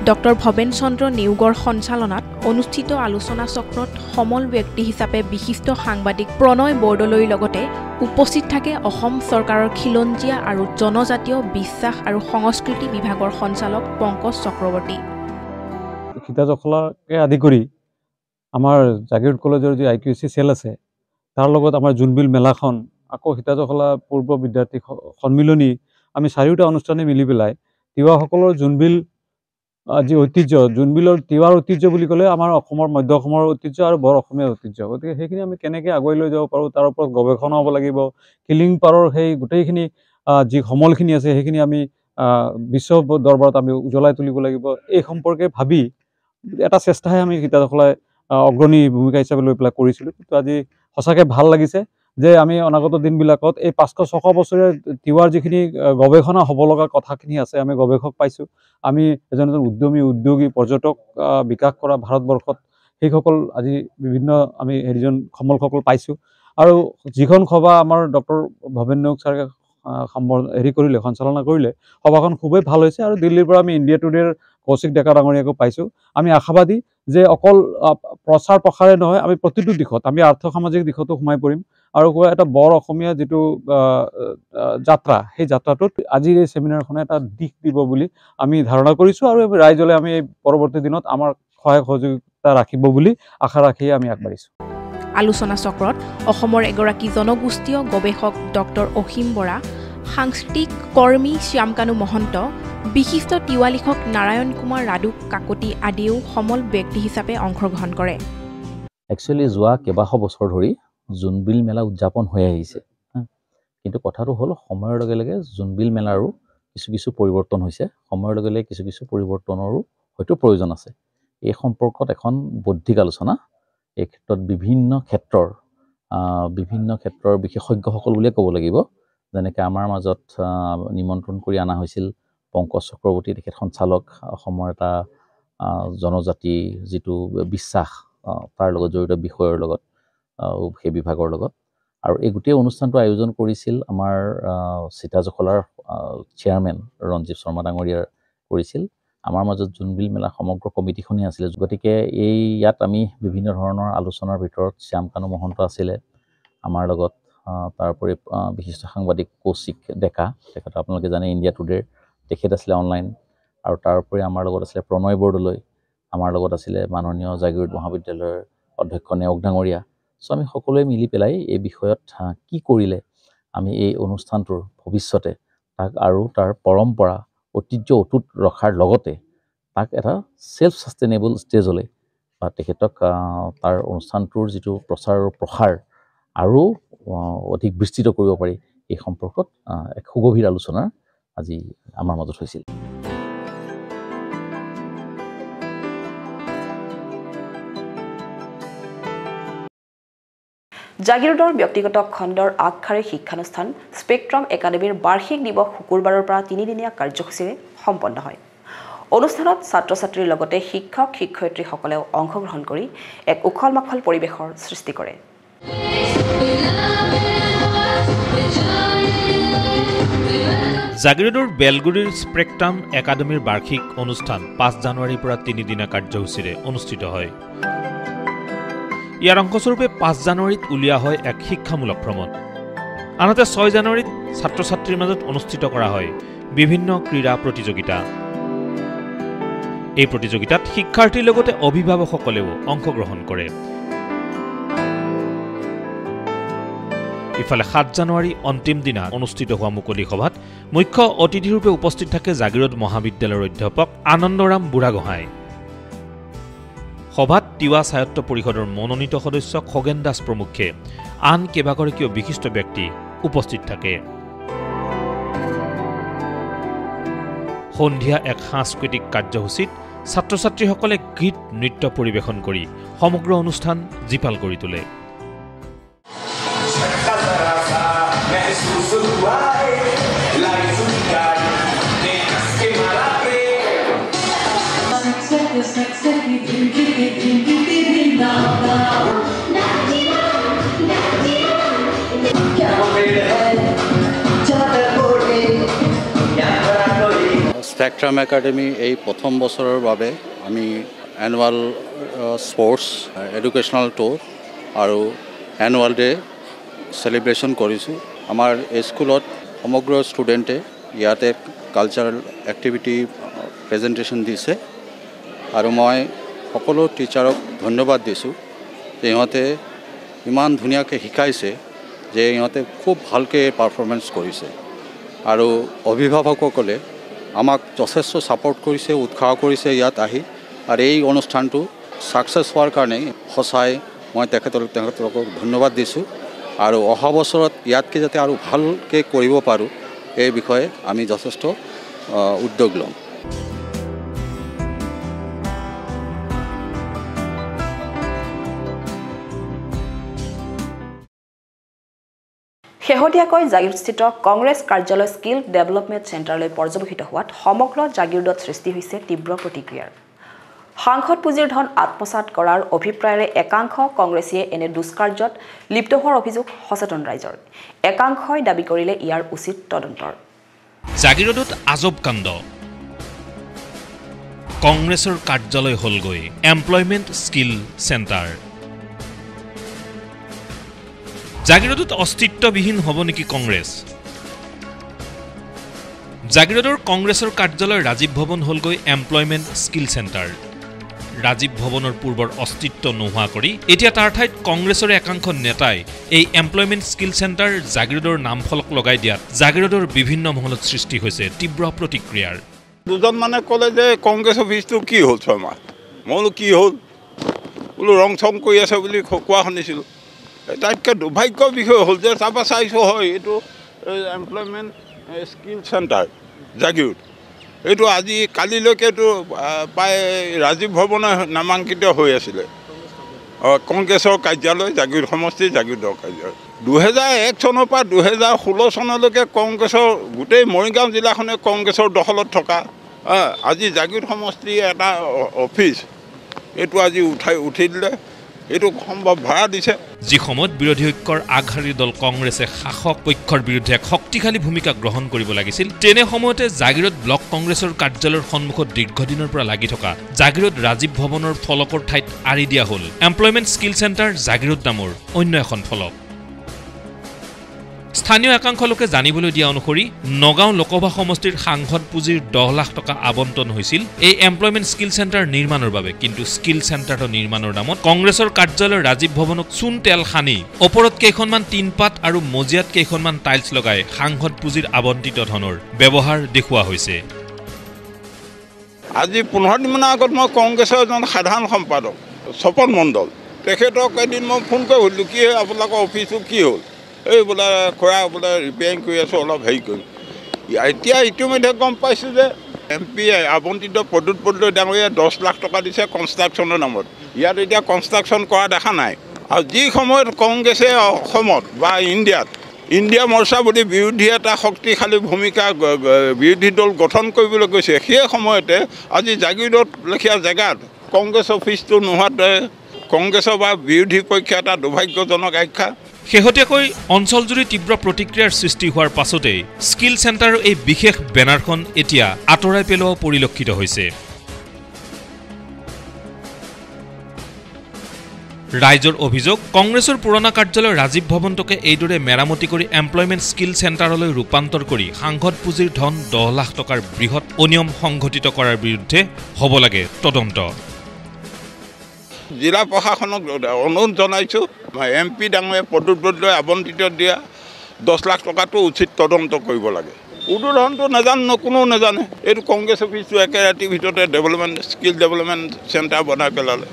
ডক্টৰ ভৱেন চন্দ্ৰ নেওগৰ সঞ্চালনাত অনুষ্ঠিত আলোচনা চক্ৰত সমল ব্যক্তি হিচাপে বিশিষ্ট সাংবাদিক প্ৰণয় বৰদলৈৰ লগতে উপস্থিত থাকে অসম চৰকাৰৰ খিলঞ্জীয়া আৰু জনজাতীয় বিশ্বাস আৰু সংস্কৃতি বিভাগৰ সঞ্চালক পংকজ চক্ৰৱৰ্তী। সীতাজখলাকে আদি কৰি আমাৰ জাগিৰোড কলেজৰ যি IQAC চেল আছে তাৰ লগত আমাৰ জোনবিল মেলাখন আকৌ সীতাজখলা পূৰ্ব বিদ্যাৰ্থী সন্মিলনী আমি চাৰিওটা অনুষ্ঠানে মিলি পেলাই তিৱাসকলৰ জোনবিল যি ঐতিহ্য জোনবিলৰ তিৱাৰ ঐতিহ্য বুলি ক'লে আমাৰ অসমৰ মধ্য অসমৰ ঐতিহ্য আৰু বৰ অসমীয়া ঐতিহ্য, গতিকে সেইখিনি আমি কেনেকৈ আগুৱাই লৈ যাব পাৰোঁ তাৰ ওপৰত গৱেষণা হ'ব লাগিব। কিলিং পাৰৰ সেই গোটেইখিনি যি সমলখিনি আছে সেইখিনি আমি বিশ্ব দৰবাৰত আমি উজ্বলাই তুলিব লাগিব। এই সম্পৰ্কে ভাবি এটা চেষ্টাহে আমি সীতাজখলাই অগ্ৰণী ভূমিকা হিচাপে লৈ পেলাই কৰিছিলোঁ। কিন্তু আজি সঁচাকৈ ভাল লাগিছে যে আমি অনাগত দিনবিলাকত এই 500-600 বছৰীয়া তিৱাৰ যিখিনি গৱেষণা হ'ব লগা কথাখিনি আছে আমি গৱেষক পাইছোঁ। আমি এজন উদ্যোগী পৰ্যটক বিকাশ কৰা ভাৰতবৰ্ষত সেইসকল আজি বিভিন্ন আমি সমলসকল পাইছোঁ। আৰু যিখন সভা আমাৰ ডক্টৰ ভৱেন নেওগ ছাৰে কৰিলে সঞ্চালনা কৰিলে সভাখন খুবেই ভাল হৈছে। আৰু দিল্লীৰ পৰা আমি ইণ্ডিয়া টুডেৰ কৌশিক ডেকা ডাঙৰীয়াকো পাইছোঁ। আমি আশাবাদী যে অকল প্ৰচাৰ প্ৰসাৰে নহয় আমি প্ৰতিটো দিশত আমি আৰ্থ সামাজিক দিশতো সোমাই পৰিম আৰু এটা বৰ অসমীয়া যিটো যাত্ৰা সেই যাত্ৰাটোত আজিৰ এই ছেমিনাৰখনে এটা দিশ দিব বুলি আমি ধাৰণা কৰিছোঁ আৰু ৰাইজলে আমি এই পৰৱৰ্তী দিনত আমাৰ সহায় সহযোগিতা ৰাখিব বুলি আশা ৰাখিয়ে আমি আগবাঢ়িছোঁ। আলোচনা চক্ৰত অসমৰ এগৰাকী জনগোষ্ঠীয় গৱেষক ডক্টৰ অসীম বৰা, সাংস্কৃতিক কৰ্মী শ্যামকানু মহন্ত, বিশিষ্ট তিৱা লিখক নাৰায়ণ কুমাৰ ৰাডুক কাকতি আদিও সমল ব্যক্তি হিচাপে অংশগ্ৰহণ কৰে। একচুৱেলি যোৱা কেইবাশ বছৰ ধৰি জোনবিল মেলা উদযাপন হৈ আহিছে, কিন্তু কথাটো হ'ল সময়ৰ লগে লগে জোনবিল মেলাৰো কিছু পৰিৱৰ্তন হৈছে। সময়ৰ লগে লগে কিছু পৰিৱৰ্তনৰো হয়তো প্ৰয়োজন আছে। এই সম্পৰ্কত এখন বৌদ্ধিক আলোচনা এই ক্ষেত্ৰত বিভিন্ন ক্ষেত্ৰৰ বিশেষজ্ঞসকল বুলিয়ে ক'ব লাগিব। যেনেকৈ আমাৰ মাজত নিমন্ত্ৰণ কৰি অনা হৈছিল পংকজ চক্ৰৱৰ্তী, তেখেত সঞ্চালক অসমৰ এটা জনজাতি যিটো বিশ্বাস তাৰ লগত জড়িত বিষয়ৰ লগত সেই বিভাগৰ লগত। আৰু এই গোটেই অনুষ্ঠানটো আয়োজন কৰিছিল আমাৰ সীতাজখলাৰ চেয়াৰমেন ৰঞ্জীৱ শৰ্মা ডাঙৰীয়াৰ কৰিছিল। আমাৰ মাজত জোনবিল মেলা সমগ্ৰ কমিটিখনেই আছিলে। গতিকে ইয়াত আমি বিভিন্ন ধৰণৰ আলোচনাৰ ভিতৰত শ্যামকানু মহন্ত আছিলে আমাৰ লগত, তাৰোপৰি বিশিষ্ট সাংবাদিক কৌশিক ডেকা, তেখেত আপোনালোকে জানে ইণ্ডিয়া টুডেৰ তেখেত আছিলে অনলাইন, আৰু তাৰোপৰি আমাৰ লগত আছিলে প্ৰণয় বৰদলৈ, আমাৰ লগত আছিলে মাননীয় জাগিৰোড মহাবিদ্যালয়ৰ অধ্যক্ষ নেওগ ডাঙৰীয়া। চ' আমি সকলোৱে মিলি পেলাই এই বিষয়ত কি কৰিলে আমি এই অনুষ্ঠানটোৰ ভৱিষ্যতে তাক আৰু তাৰ পৰম্পৰা ঐতিহ্য অটুট ৰখাৰ লগতে তাক এটা ছেল্ফ ছাষ্টেইনেবল ষ্টেজলৈ বা তেখেতক তাৰ অনুষ্ঠানটোৰ যিটো প্ৰচাৰ আৰু প্ৰসাৰ আৰু অধিক বিস্তৃত কৰিব পাৰি এই সম্পৰ্কত এক সুগভীৰ আলোচনা আজি আমাৰ মাজত হৈছিল। জাগিৰোডৰ ব্যক্তিগত খণ্ডৰ আগশাৰীৰ শিক্ষানুষ্ঠান স্পেক্ট্ৰাম একাডেমীৰ বাৰ্ষিক দিৱস শুকুৰবাৰৰ পৰা 3দিনীয়া কাৰ্যসূচীৰে সম্পন্ন হয়। অনুষ্ঠানত ছাত্ৰ ছাত্ৰীৰ লগতে শিক্ষক শিক্ষয়িত্ৰীসকলেও অংশগ্ৰহণ কৰি এক উখল মাখল পৰিৱেশৰ সৃষ্টি কৰে। জাগিৰোডৰ বেলগুৰিৰ স্পেক্ট্ৰাম একাডেমীৰ বাৰ্ষিক অনুষ্ঠান 5 জানুৱাৰীৰ পৰা 3দিনীয়া কাৰ্যসূচীৰে অনুষ্ঠিত হয়। ইয়াৰ অংশস্বৰূপে 5 জানুৱাৰীত উলিওৱা হয় এক শিক্ষামূলক ভ্ৰমণ। আনহাতে 6 জানুৱাৰীত ছাত্ৰ ছাত্ৰীৰ মাজত অনুষ্ঠিত কৰা হয় বিভিন্ন ক্ৰীড়া প্ৰতিযোগিতা। এই প্ৰতিযোগিতাত শিক্ষাৰ্থীৰ লগতে অভিভাৱকসকলেও অংশগ্ৰহণ কৰে। ইফালে 7 জানুৱাৰী অন্তিম দিনা অনুষ্ঠিত হোৱা মুকলি সভাত মুখ্য অতিথিৰূপে উপস্থিত থাকে জাগিৰোড মহাবিদ্যালয়ৰ অধ্যাপক আনন্দৰাম বুঢ়াগোহাঁই। সভাত তিৱা স্বায়ত্ব পৰিষদৰ মনোনীত সদস্য খগেন দাস প্ৰমুখ্যে আন কেইবাগৰাকীও বিশিষ্ট ব্যক্তি উপস্থিত থাকে। সন্ধিয়া এক সাংস্কৃতিক কাৰ্যসূচীত ছাত্ৰ ছাত্ৰীসকলে গীত নৃত্য পৰিৱেশন কৰি সমগ্ৰ অনুষ্ঠান জীপাল কৰি তোলে। স্পেকট্ৰাম একাডেমি এই প্ৰথম বছৰৰ বাবে আমি এনুৱেল স্পৰ্টছ এডুকেশ্যনেল টুৰ আৰু এনুৱেল ডে চেলিব্ৰেশ্যন কৰিছোঁ। আমাৰ স্কুলত সমগ্ৰ ষ্টুডেণ্টে ইয়াতে কালচাৰেল এক্টিভিটি প্ৰেজেণ্টেশ্যন দিছে আৰু মই সকলো টিচাৰক ধন্যবাদ দিছোঁ যে ইহঁতে ইমান ধুনীয়াকৈ শিকাইছে যে ইহঁতে খুব ভালকৈ পাৰফৰ্মেঞ্চ কৰিছে আৰু অভিভাৱকসকলে আমাক যথেষ্ট ছাপৰ্ট কৰিছে, উৎসাহ কৰিছে ইয়াত আহি। আৰু এই অনুষ্ঠানটো ছাকচেছ হোৱাৰ কাৰণে সঁচাই মই তেখেতলোকক ধন্যবাদ দিছোঁ আৰু অহা বছৰত ইয়াতকৈ যাতে আৰু ভালকৈ কৰিব পাৰোঁ এই বিষয়ে আমি যথেষ্ট উদ্যোগ ল'ম। শেহতীয়াকৈ জাগিৰোডস্থিত কংগ্ৰেছ কাৰ্যালয় স্কিল ডেভেলপমেণ্ট চেণ্টাৰলৈ পৰ্যবেক্ষিত হোৱাত সমগ্ৰ জাগিৰোডত সৃষ্টি হৈছে তীব্ৰ প্ৰতিক্ৰিয়াৰ। সাংসদ পুঁজিৰ ধন আত্মসাত কৰাৰ অভিপ্ৰায়েৰে একাংশ কংগ্ৰেছীয়ে এনে দুষ্কাৰ্যত লিপ্ত হোৱাৰ অভিযোগ সচেতন ৰাইজৰ। একাংশই দাবী কৰিলে ইয়াৰ উচিত তদন্তৰ। জাগিৰোডত আজব কাণ্ড। কংগ্ৰেছৰ কাৰ্যালয় হ'লগৈ এমপ্লয়মেণ্ট স্কিল চেণ্টাৰ। জাগিৰোডত অস্তিত্ববিহীন হ'ব নেকি কংগ্ৰেছ? জাগিৰোডৰ কংগ্ৰেছৰ কাৰ্যালয় ৰাজীৱ ভৱন হ'লগৈ এমপ্লয়মেণ্ট স্কিল চেণ্টাৰ। ৰাজীৱ ভৱনৰ পূৰ্বৰ অস্তিত্ব নোহোৱা কৰি এতিয়া তাৰ ঠাইত কংগ্ৰেছৰ একাংশ নেতাই এই এমপ্লয়মেণ্ট স্কিল চেণ্টাৰ জাগিৰোডৰ নামফলক লগাই দিয়াত জাগিৰোডৰ বিভিন্ন মহলত সৃষ্টি হৈছে তীব্ৰ প্ৰতিক্ৰিয়াৰ। দুজন মানে ক'লে যে কংগ্ৰেছ অফিচটো কি হ'ল 6 মাহ। মই বোলো কি হ'ল, বোলো ৰং চং কৰি আছে বুলি কোৱা শুনিছিলোঁ। তাতকৈ দুৰ্ভাগ্যৰ বিষয় হ'ল যে তাৰপৰা চাইছোঁ হয় এইটো এমপ্লয়মেণ্ট স্কিল চেণ্টাৰ জাগিৰোড। এইটো আজি কালিলৈকে এইটো প্ৰায় ৰাজীৱ ভৱনে নামাংকিত হৈ আছিলে। কংগ্ৰেছৰ কাৰ্যালয় জাগিৰোড সমষ্টিৰ জাগিৰোডৰ কাৰ্যালয় 2001 চনৰ পৰা 2016 চনলৈকে কংগ্ৰেছৰ গোটেই মৰিগাঁও জিলাখনে কংগ্ৰেছৰ দখলত থকা আজি জাগিৰোড সমষ্টিৰ এটা অফিচ এইটো আজি উঠি দিলে। এইটো সম্ভৱ ভাড়া দিছে। যি সময়ত বিৰোধী ঐক্যৰ আগশাৰীৰ দল কংগ্ৰেছে শাসক পক্ষৰ বিৰুদ্ধে এক শক্তিশালী ভূমিকা গ্ৰহণ কৰিব লাগিছিল, তেনে সময়তে জাগিৰোড ব্লক কংগ্ৰেছৰ কাৰ্যালয়ৰ সন্মুখত দীৰ্ঘদিনৰ পৰা লাগি থকা জাগিৰোড ৰাজীৱ ভৱনৰ ফলকৰ ঠাইত আঁৰি দিয়া হ'ল এমপ্লয়মেণ্ট স্কিল চেণ্টাৰ জাগিৰোড নামৰ অন্য এখন ফলক। স্থানীয় একাংশ লোকে জানিবলৈ দিয়া অনুসৰি নগাঁও লোকসভা সমষ্টিৰ সাংসদ পুঁজিৰ 10 লাখ টকা আবণ্টন হৈছিল এই এমপ্লয়মেণ্ট স্কিল চেণ্টাৰ নিৰ্মাণৰ বাবে। কিন্তু স্কিল চেণ্টাৰটো নিৰ্মাণৰ নামত কংগ্ৰেছৰ কাৰ্যালয় ৰাজীৱ ভৱনক চূণ তেল সানি ওপৰত কেইখনমান টিনপাত আৰু মজিয়াত কেইখনমান টাইলছ লগাই সাংসদ পুঁজিৰ আবণ্টিত ধনৰ ব্যৱহাৰ দেখুওৱা হৈছে। আজি 15 দিনমানৰ আগত মই কংগ্ৰেছৰ এজন সাধাৰণ সম্পাদক স্বপন মণ্ডল তেখেতক এদিন মই ফোন কৰি সুধিলোঁ কি আপোনালোকৰ অফিচটো কি হ'ল। এই বোলে খুৰা বোলে ৰিপেয়াৰিং কৰি আছোঁ, অলপ হেৰি কৰিম। এতিয়া ইতিমধ্যে গম পাইছোঁ যে MP আবণ্টিত প্ৰদ্যুৎ বৰদলৈ ডাঙৰীয়াই 10 লাখ টকা দিছে কনষ্ট্ৰাকশ্যনৰ নামত। ইয়াত এতিয়া কনষ্ট্ৰাকশ্যন কৰা দেখা নাই। আৰু যি সময়ত কংগ্ৰেছে অসমত বা ইণ্ডিয়া মৰ্চা বুলি বিৰোধী এটা শক্তিশালী ভূমিকা বিৰোধী দল গঠন কৰিবলৈ গৈছে, সেই সময়তে আজি জাগিৰোড লেখীয়া জেগাত কংগ্ৰেছ অফিচটো নোহোৱাতে কংগ্ৰেছৰ বা বিৰোধী পক্ষে এটা দুৰ্ভাগ্যজনক আখ্যা। শেহতীয়াকৈ অঞ্চলজুৰি তীব্ৰ প্ৰতিক্ৰিয়াৰ সৃষ্টি হোৱাৰ পাছতেই স্কিল চেণ্টাৰৰ এই বিশেষ বেনাৰখন এতিয়া আঁতৰাই পেলোৱা পৰিলক্ষিত হৈছে। ৰাইজৰ অভিযোগ, কংগ্ৰেছৰ পুৰণা কাৰ্যালয় ৰাজীৱ ভৱনটোকে এইদৰে মেৰামতি কৰি এমপ্লয়মেণ্ট স্কিল চেণ্টাৰলৈ ৰূপান্তৰ কৰি সাংসদ পুঁজিৰ ধন 10 লাখ টকাৰ বৃহৎ অনিয়ম সংঘটিত কৰাৰ বিৰুদ্ধে হ'ব লাগে তদন্ত। জিলা প্ৰশাসনক অনুৰোধ জনাইছোঁ, MP ডাঙৰীয়া প্ৰদ্যুৎ বৰদলৈ আবণ্টিত দিয়া 10 লাখ টকাটো উচিত তদন্ত কৰিব লাগে। উৰ্দু ধৰণটো নাজানো, কোনেও নাজানে। এইটো কংগ্ৰেছ অফিচটো একে ৰাতিৰ ভিতৰতে স্কিল ডেভেলপমেণ্ট চেণ্টাৰ বনাই পেলালে।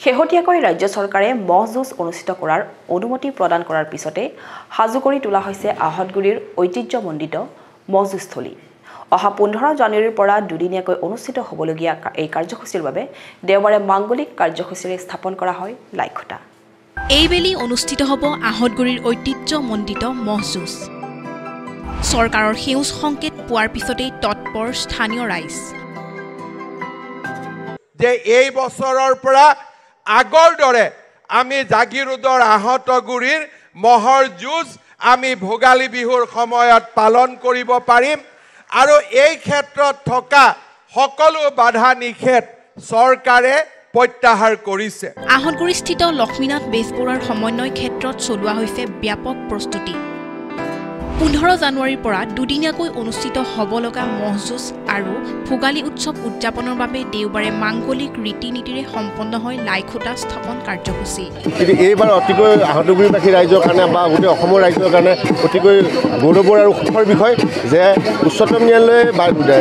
শেহতীয়াকৈ ৰাজ্য চৰকাৰে মহ যুঁজ অনুষ্ঠিত কৰাৰ অনুমতি প্ৰদান কৰাৰ পিছতে সাজু কৰি তোলা হৈছে আহতগুৰিৰ ঐতিহ্যমণ্ডিত মহ যুঁজস্থলী। অহা 15 জানুৱাৰীৰ পৰা দুদিনীয়াকৈ অনুষ্ঠিত হ'বলগীয়া এই কাৰ্যসূচীৰ বাবে দেওবাৰে মাংগলিক কাৰ্যসূচীৰে স্থাপন কৰা হয় লাইখুটা। এইবেলি অনুষ্ঠিত হ'ব আহতগুৰিৰ ঐতিহ্যমণ্ডিত মহ যুঁজ। চৰকাৰৰ সেউজ সংকেত পোৱাৰ পিছতেই তৎপৰ স্থানীয় ৰাইজ। যে এই বছৰৰ পৰা আগৰ দৰে আমি জাগিৰোডৰ আহতগুৰিৰ মহৰ যুঁজ আমি ভোগালী বিহুৰ সময়ত পালন কৰিব পাৰিম আৰু এই ক্ষেত্ৰত থকা সকলো বাধা নিষেধ চৰকাৰে প্ৰত্যাহাৰ কৰিছে। আহতগুৰিস্থিত লক্ষ্মীনাথ বেজবৰুৱাৰ সমন্বয় ক্ষেত্ৰত চলোৱা হৈছে ব্যাপক প্ৰস্তুতি। 15 জানুৱাৰীৰ পৰা দুদিনীয়াকৈ অনুষ্ঠিত হ'ব লগা মহ যুঁজ আৰু ভোগালী উৎসৱ উদযাপনৰ বাবে দেওবাৰে মাংগলিক ৰীতি নীতিৰে সম্পন্ন হয় লাইখুটা স্থাপন কাৰ্যসূচী। এইবাৰ অতিকৈ আহতগুৰিবাসী ৰাইজৰ কাৰণে বা গোটেই অসমৰ ৰাইজৰ কাৰণে অতিকৈ গৌৰৱৰ আৰু সুখৰ বিষয় যে উচ্চতম ন্যায়ালয়ে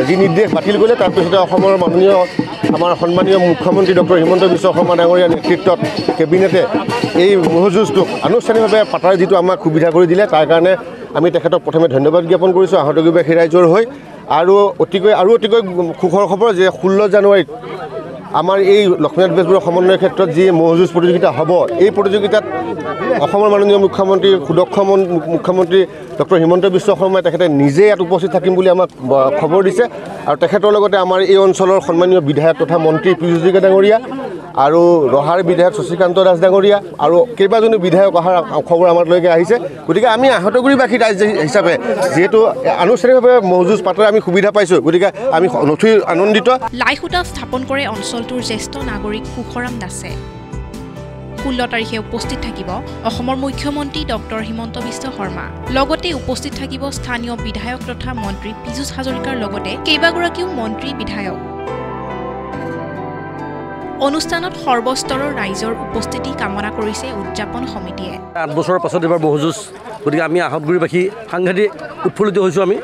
যি নিৰ্দেশ বাতিল কৰিলে তাৰপিছতে অসমৰ মাননীয় আমাৰ সন্মানীয় মুখ্যমন্ত্ৰী ডক্টৰ হিমন্ত বিশ্ব শৰ্মা ডাঙৰীয়াৰ নেতৃত্বত কেবিনেটে এই মহ যুঁজটোক আনুষ্ঠানিকভাৱে পাতাৰ যিটো আমাক সুবিধা কৰি দিলে তাৰ কাৰণে আমি তেখেতক প্ৰথমে ধন্যবাদ জ্ঞাপন কৰিছোঁ আহতগুৰিবাসী ৰাইজৰ হৈ। আৰু অতিকৈ সুখৰ খবৰ যে 16 জানুৱাৰীত আমাৰ এই লক্ষ্মীনাথ বেজবৰুৱা সমন্বয় ক্ষেত্ৰত যি মহ যুঁজ প্ৰতিযোগিতা হ'ব, এই প্ৰতিযোগিতাত অসমৰ মাননীয় মুখ্যমন্ত্ৰী সুদক্ষ মুখ্যমন্ত্ৰী ডক্টৰ হিমন্ত বিশ্ব শৰ্মাই তেখেতে নিজে ইয়াত উপস্থিত থাকিম বুলি আমাক খবৰ দিছে। আৰু তেখেতৰ লগতে আমাৰ এই অঞ্চলৰ সন্মানীয় বিধায়ক তথা মন্ত্ৰী পীযুষ হাজৰিকা ডাঙৰীয়া আৰু ৰহাৰ বিধায়ক শশীকান্ত দাস ডাঙৰীয়া আৰু কেইবাজনো বিধায়ক অহাৰ খবৰ আমাৰলৈকে আহিছে। গতিকে আমি আহতগুৰিবাসী ৰাইজ হিচাপে যিহেতু আনুষ্ঠানিকভাৱে মহ যুঁজ পাতাৰ আমি সুবিধা পাইছোঁ, গতিকে আমি নথৈ আনন্দিত। লাইখুটা স্থাপন কৰে অঞ্চলটোৰ জ্যেষ্ঠ নাগৰিক সুখৰাম দাসে। 16 তাৰিখে উপস্থিত থাকিব অসমৰ মুখ্যমন্ত্ৰী ডক্টৰ হিমন্ত বিশ্ব শৰ্মা। লগতে উপস্থিত থাকিব স্থানীয় বিধায়ক তথা মন্ত্ৰী পীযুষ হাজৰিকাৰ লগতে কেইবাগৰাকীও মন্ত্ৰী বিধায়ক। অনুষ্ঠানত সৰ্বস্তৰৰ ৰাইজৰ উপস্থিতি কামনা কৰিছে উদযাপন সমিতিয়ে। 8 বছৰৰ পাছত এবাৰ মহ যুঁজ, গতিকে আমি আহতগুৰিবাসী সাংঘাতিক উৎফুল্লিত হৈছোঁ। আমি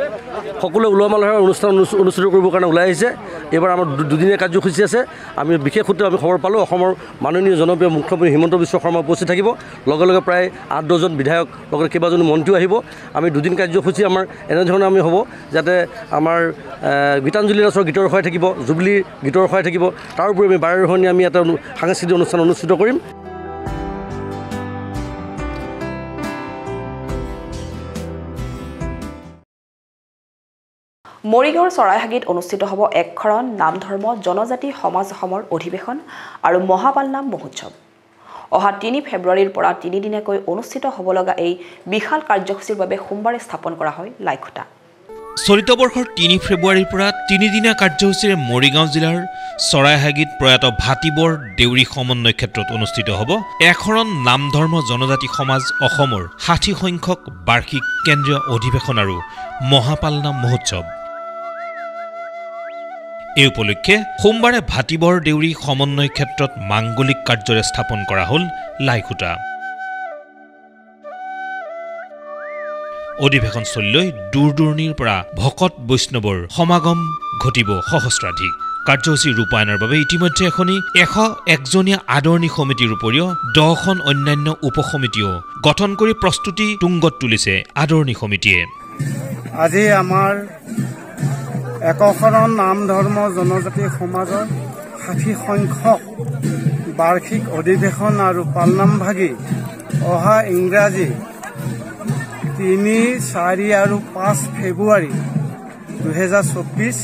সকলোৱে উলহ মালহেৰে অনুষ্ঠান অনুষ্ঠিত কৰিবৰ কাৰণে ওলাই আহিছে। এইবাৰ আমাৰ দুদিনীয়া কাৰ্যসূচী আছে। আমি বিশেষ সূত্ৰে আমি খবৰ পালোঁ অসমৰ মাননীয় জনপ্ৰিয় মুখ্যমন্ত্ৰী হিমন্ত বিশ্ব শৰ্মা উপস্থিত থাকিব। লগে লগে প্ৰায় 8-10জন বিধায়ক লগতে কেইবাজনো মন্ত্ৰীও আহিব। আমি দুদিন কাৰ্যসূচী আমাৰ এনেধৰণে আমি হ'ব যাতে আমাৰ গীতাঞ্জলি দাসৰ গীতৰ সহায় থাকিব, জুবলীৰ গীতৰ সহায় থাকিব। তাৰোপৰি আমি বাৰেৰহণীয়া আমি এটা সাংস্কৃতিক অনুষ্ঠান অনুষ্ঠিত কৰিম। মৰিগাঁৱৰ চৰাইহাগীত অনুষ্ঠিত হ'ব একখৰণ নাম ধৰ্ম জনজাতি সমাজ অসমৰ অধিৱেশন আৰু মহাপালনাম মহোৎসৱ। অহা 3 ফেব্ৰুৱাৰীৰ পৰা 3 দিনীয়াকৈ অনুষ্ঠিত হ'ব লগা এই বিশাল কাৰ্যসূচীৰ বাবে সোমবাৰে স্থাপন কৰা হয় লাইখুটা। চলিত বৰ্ষৰ 3 ফেব্ৰুৱাৰীৰ পৰা 3 দিনীয়া কাৰ্যসূচীৰে মৰিগাঁও জিলাৰ চৰাইহাগীত প্ৰয়াত ভাটিবৰ দেউৰী সমন্বয় ক্ষেত্ৰত অনুষ্ঠিত হ'ব একশৰণ নাম ধৰ্ম জনজাতি সমাজ অসমৰ 60 সংখ্যক বাৰ্ষিক কেন্দ্ৰীয় অধিৱেশন আৰু মহাপালনাম মহোৎসৱ। এই উপলক্ষে সোমবাৰে ভাটিবৰ দেউৰী সমন্বয় ক্ষেত্ৰত মাংগলিক কাৰ্যৰে স্থাপন কৰা হ'ল লাইখুটা। অধিৱেশনস্থলীলৈ দূৰ দূৰণিৰ পৰা ভকত বৈষ্ণৱৰ সমাগম ঘটিব সহস্ৰাধিক। কাৰ্যসূচী ৰূপায়ণৰ বাবে ইতিমধ্যে এখনি 101জনীয়া আদৰণি সমিতিৰ উপৰিও 10খন অন্যান্য উপসমিতিও গঠন কৰি প্ৰস্তুতি তুংগত তুলিছে আদৰণি সমিতিয়ে। আজি আমাৰ একশৰণ নাম ধৰ্ম জনজাতি সমাজৰ 60 সংখ্যক বাৰ্ষিক অধিৱেশন আৰু পালনাম ভাগি অহা ইংৰাজী 3, 4 আৰু 5 ফেব্ৰুৱাৰী 2024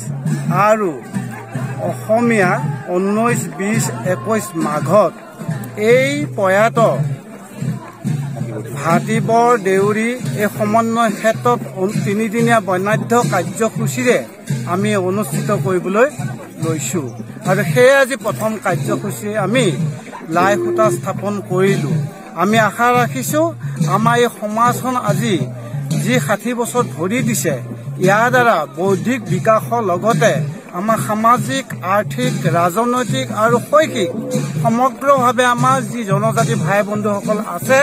আৰু অসমীয়া 19, 20, 21 মাঘত এই প্ৰয়াত ভাটিবৰ দেউৰী এই সমন্বয় ক্ষেত্ৰত 3 দিনীয়া বৰ্ণাঢ্য কাৰ্যসূচীৰে আমি অনুষ্ঠিত কৰিবলৈ লৈছোঁ। আৰু সেয়ে আজি প্ৰথম কাৰ্যসূচী আমি লাইখুটা স্থাপন কৰিলোঁ। আমি আশা ৰাখিছোঁ আমাৰ এই সমাজখন আজি যি 60 বছৰ ধৰি দিছে, ইয়াৰ দ্বাৰা বৌদ্ধিক বিকাশৰ লগতে আমাৰ সামাজিক, আৰ্থিক, ৰাজনৈতিক আৰু শৈক্ষিক সমগ্ৰভাৱে আমাৰ যি জনজাতি ভাই বন্ধুসকল আছে,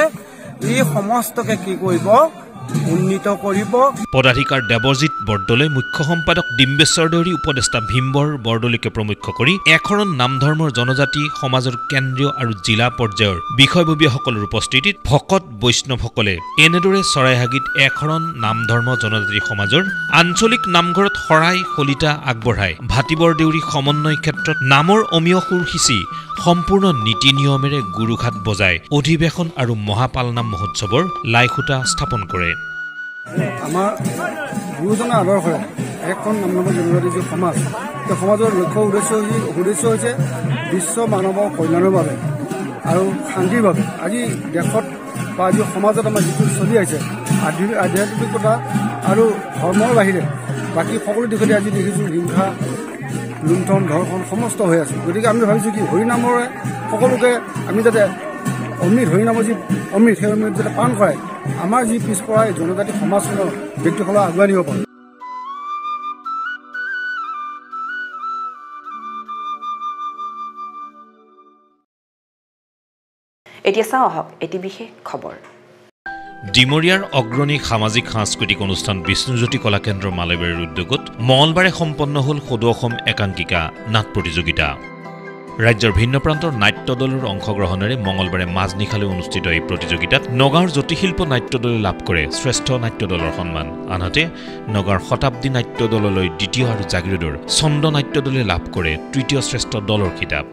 এই সমস্তকে কি কৰিব উন্নীত কৰিব। পদাধিকাৰ দেৱজিৎ বৰদলৈ, মুখ্য সম্পাদক ডিম্বেশ্বৰ দেউৰী, উপদেষ্টা ভীমবৰ বৰদলৈকে প্ৰমুখ্য কৰি এখন নাম ধৰ্মৰ জনজাতি সমাজৰ কেন্দ্ৰীয় আৰু জিলা পৰ্যায়ৰ বিষয়ববীয়াসকলৰ উপস্থিতিত ভকত বৈষ্ণৱসকলে এনেদৰে চৰাইহাগীত এখন নাম ধৰ্ম জনজাতি সমাজৰ আঞ্চলিক নামঘৰত শৰাই শলিতা আগবঢ়াই ভাতিবৰ দেউৰী সমন্বয় ক্ষেত্ৰত নামৰ অমীয় সুৰ সিঁচি সম্পূৰ্ণ নীতি নিয়মেৰে গুৰুঘাট বজাই অধিৱেশন আৰু মহাপালনাম মহোৎসৱৰ লাইখুটা স্থাপন কৰে। আমাৰ গুৰুজনাৰ আদৰ্শৰে এখন নাম ধৰ্ম জনজাতি যি সমাজ, সেই সমাজৰ লক্ষ্য উদ্দেশ্য হৈছে বিশ্ব মানৱৰ কল্যাণৰ বাবে আৰু শান্তিৰ বাবে। আজি দেশত বা আজি সমাজত আমাৰ যিটো চলি আছে আধ্যাত্মিকতা আৰু ধৰ্মৰ বাহিৰে বাকী সকলো দিশতে আজি দেখিছোঁ হিংসা, লুণ্ঠন, ধৰ্ষণ সমস্ত হৈ আছে। গতিকে আমি ভাবিছোঁ কি হৰিনামৰে সকলোকে আমি যাতে অমৃত, হৰিনামৰ যি অমৃত, সেই অমৃত যাতে পান কৰাই আমাৰ যি পিছপৰা জনজাতি সমাজখনৰ ব্যক্তিসকলক আগুৱাই নিব পাৰোঁ। এতিয়া চাওঁ আহক এটি বিশেষ খবৰ। ডিমৰীয়াৰ অগ্ৰণী সামাজিক সাংস্কৃতিক অনুষ্ঠান বিষ্ণুজ্যোতি কলাকেন্দ্ৰ মালয়বাৰীৰ উদ্যোগত মঙলবাৰে সম্পন্ন হ'ল সদৌ অসম একাংকিকা নাট প্ৰতিযোগিতা। ৰাজ্যৰ ভিন্ন প্ৰান্তৰ নাট্য দলৰ অংশগ্ৰহণেৰে মঙলবাৰে মাজনিশালৈ অনুষ্ঠিত এই প্ৰতিযোগিতাত নগাঁৱৰ জ্যোতিশিল্প নাট্য দলে লাভ কৰে শ্ৰেষ্ঠ নাট্য দলৰ সন্মান। আনহাতে নগাঁৱৰ শতাব্দী নাট্য দললৈ দ্বিতীয় আৰু জাগিৰোডৰ ছন্দ নাট্য দলে লাভ কৰে তৃতীয় শ্ৰেষ্ঠ দলৰ খিতাপ।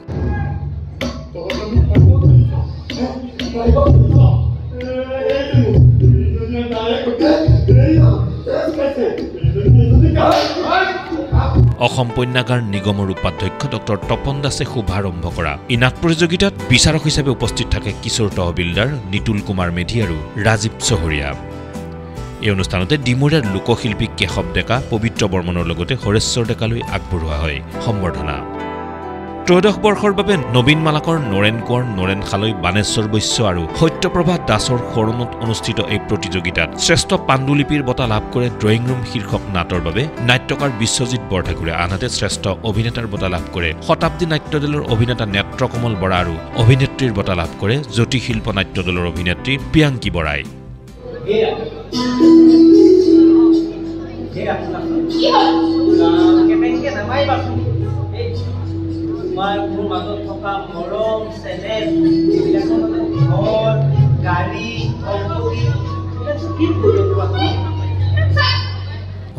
অসম পণ্যাগাৰ নিগমৰ উপাধ্যক্ষ ডক্টৰ তপন দাসে শুভাৰম্ভ কৰা এই নাট প্ৰতিযোগিতাত বিচাৰক হিচাপে উপস্থিত থাকে কিশোৰ তহবিলদাৰ, নিতুল কুমাৰ মেধি আৰু ৰাজীৱ চহৰীয়া। এই অনুষ্ঠানতে ডিমৰীয়াৰ লোকশিল্পী কেশৱ ডেকা, পবিত্ৰ বৰ্মনৰ লগতে হৰেশ্বৰ ডেকালৈ আগবঢ়োৱা হয় সম্বৰ্ধনা। ত্ৰয়োদশ বৰ্ষৰ বাবে নবীন মালাকৰ, নৰেন কোঁৱৰ, নৰেন খালৈ, বানেশ্বৰ বৈশ্য আৰু সত্যপ্ৰভা দাসৰ সৰণত অনুষ্ঠিত এই প্ৰতিযোগিতাত শ্ৰেষ্ঠ পাণ্ডুলিপিৰ বঁটা লাভ কৰে ড্ৰয়িং ৰুম শীৰ্ষক নাটৰ বাবে নাট্যকাৰ বিশ্বজিৎ বৰঠাকুৰে। আনহাতে শ্ৰেষ্ঠ অভিনেতাৰ বঁটা লাভ কৰে শতাব্দী নাট্য দলৰ অভিনেতা নেত্ৰকমল বৰা আৰু অভিনেত্ৰীৰ বঁটা লাভ কৰে জ্যোতিশিল্প নাট্য দলৰ অভিনেত্ৰী প্ৰিয়াংকী বৰাই। মোৰ মাজত থকা মৰম, চেনেহ, এইবিলাকৰ মানে ঘৰ, গাড়ী,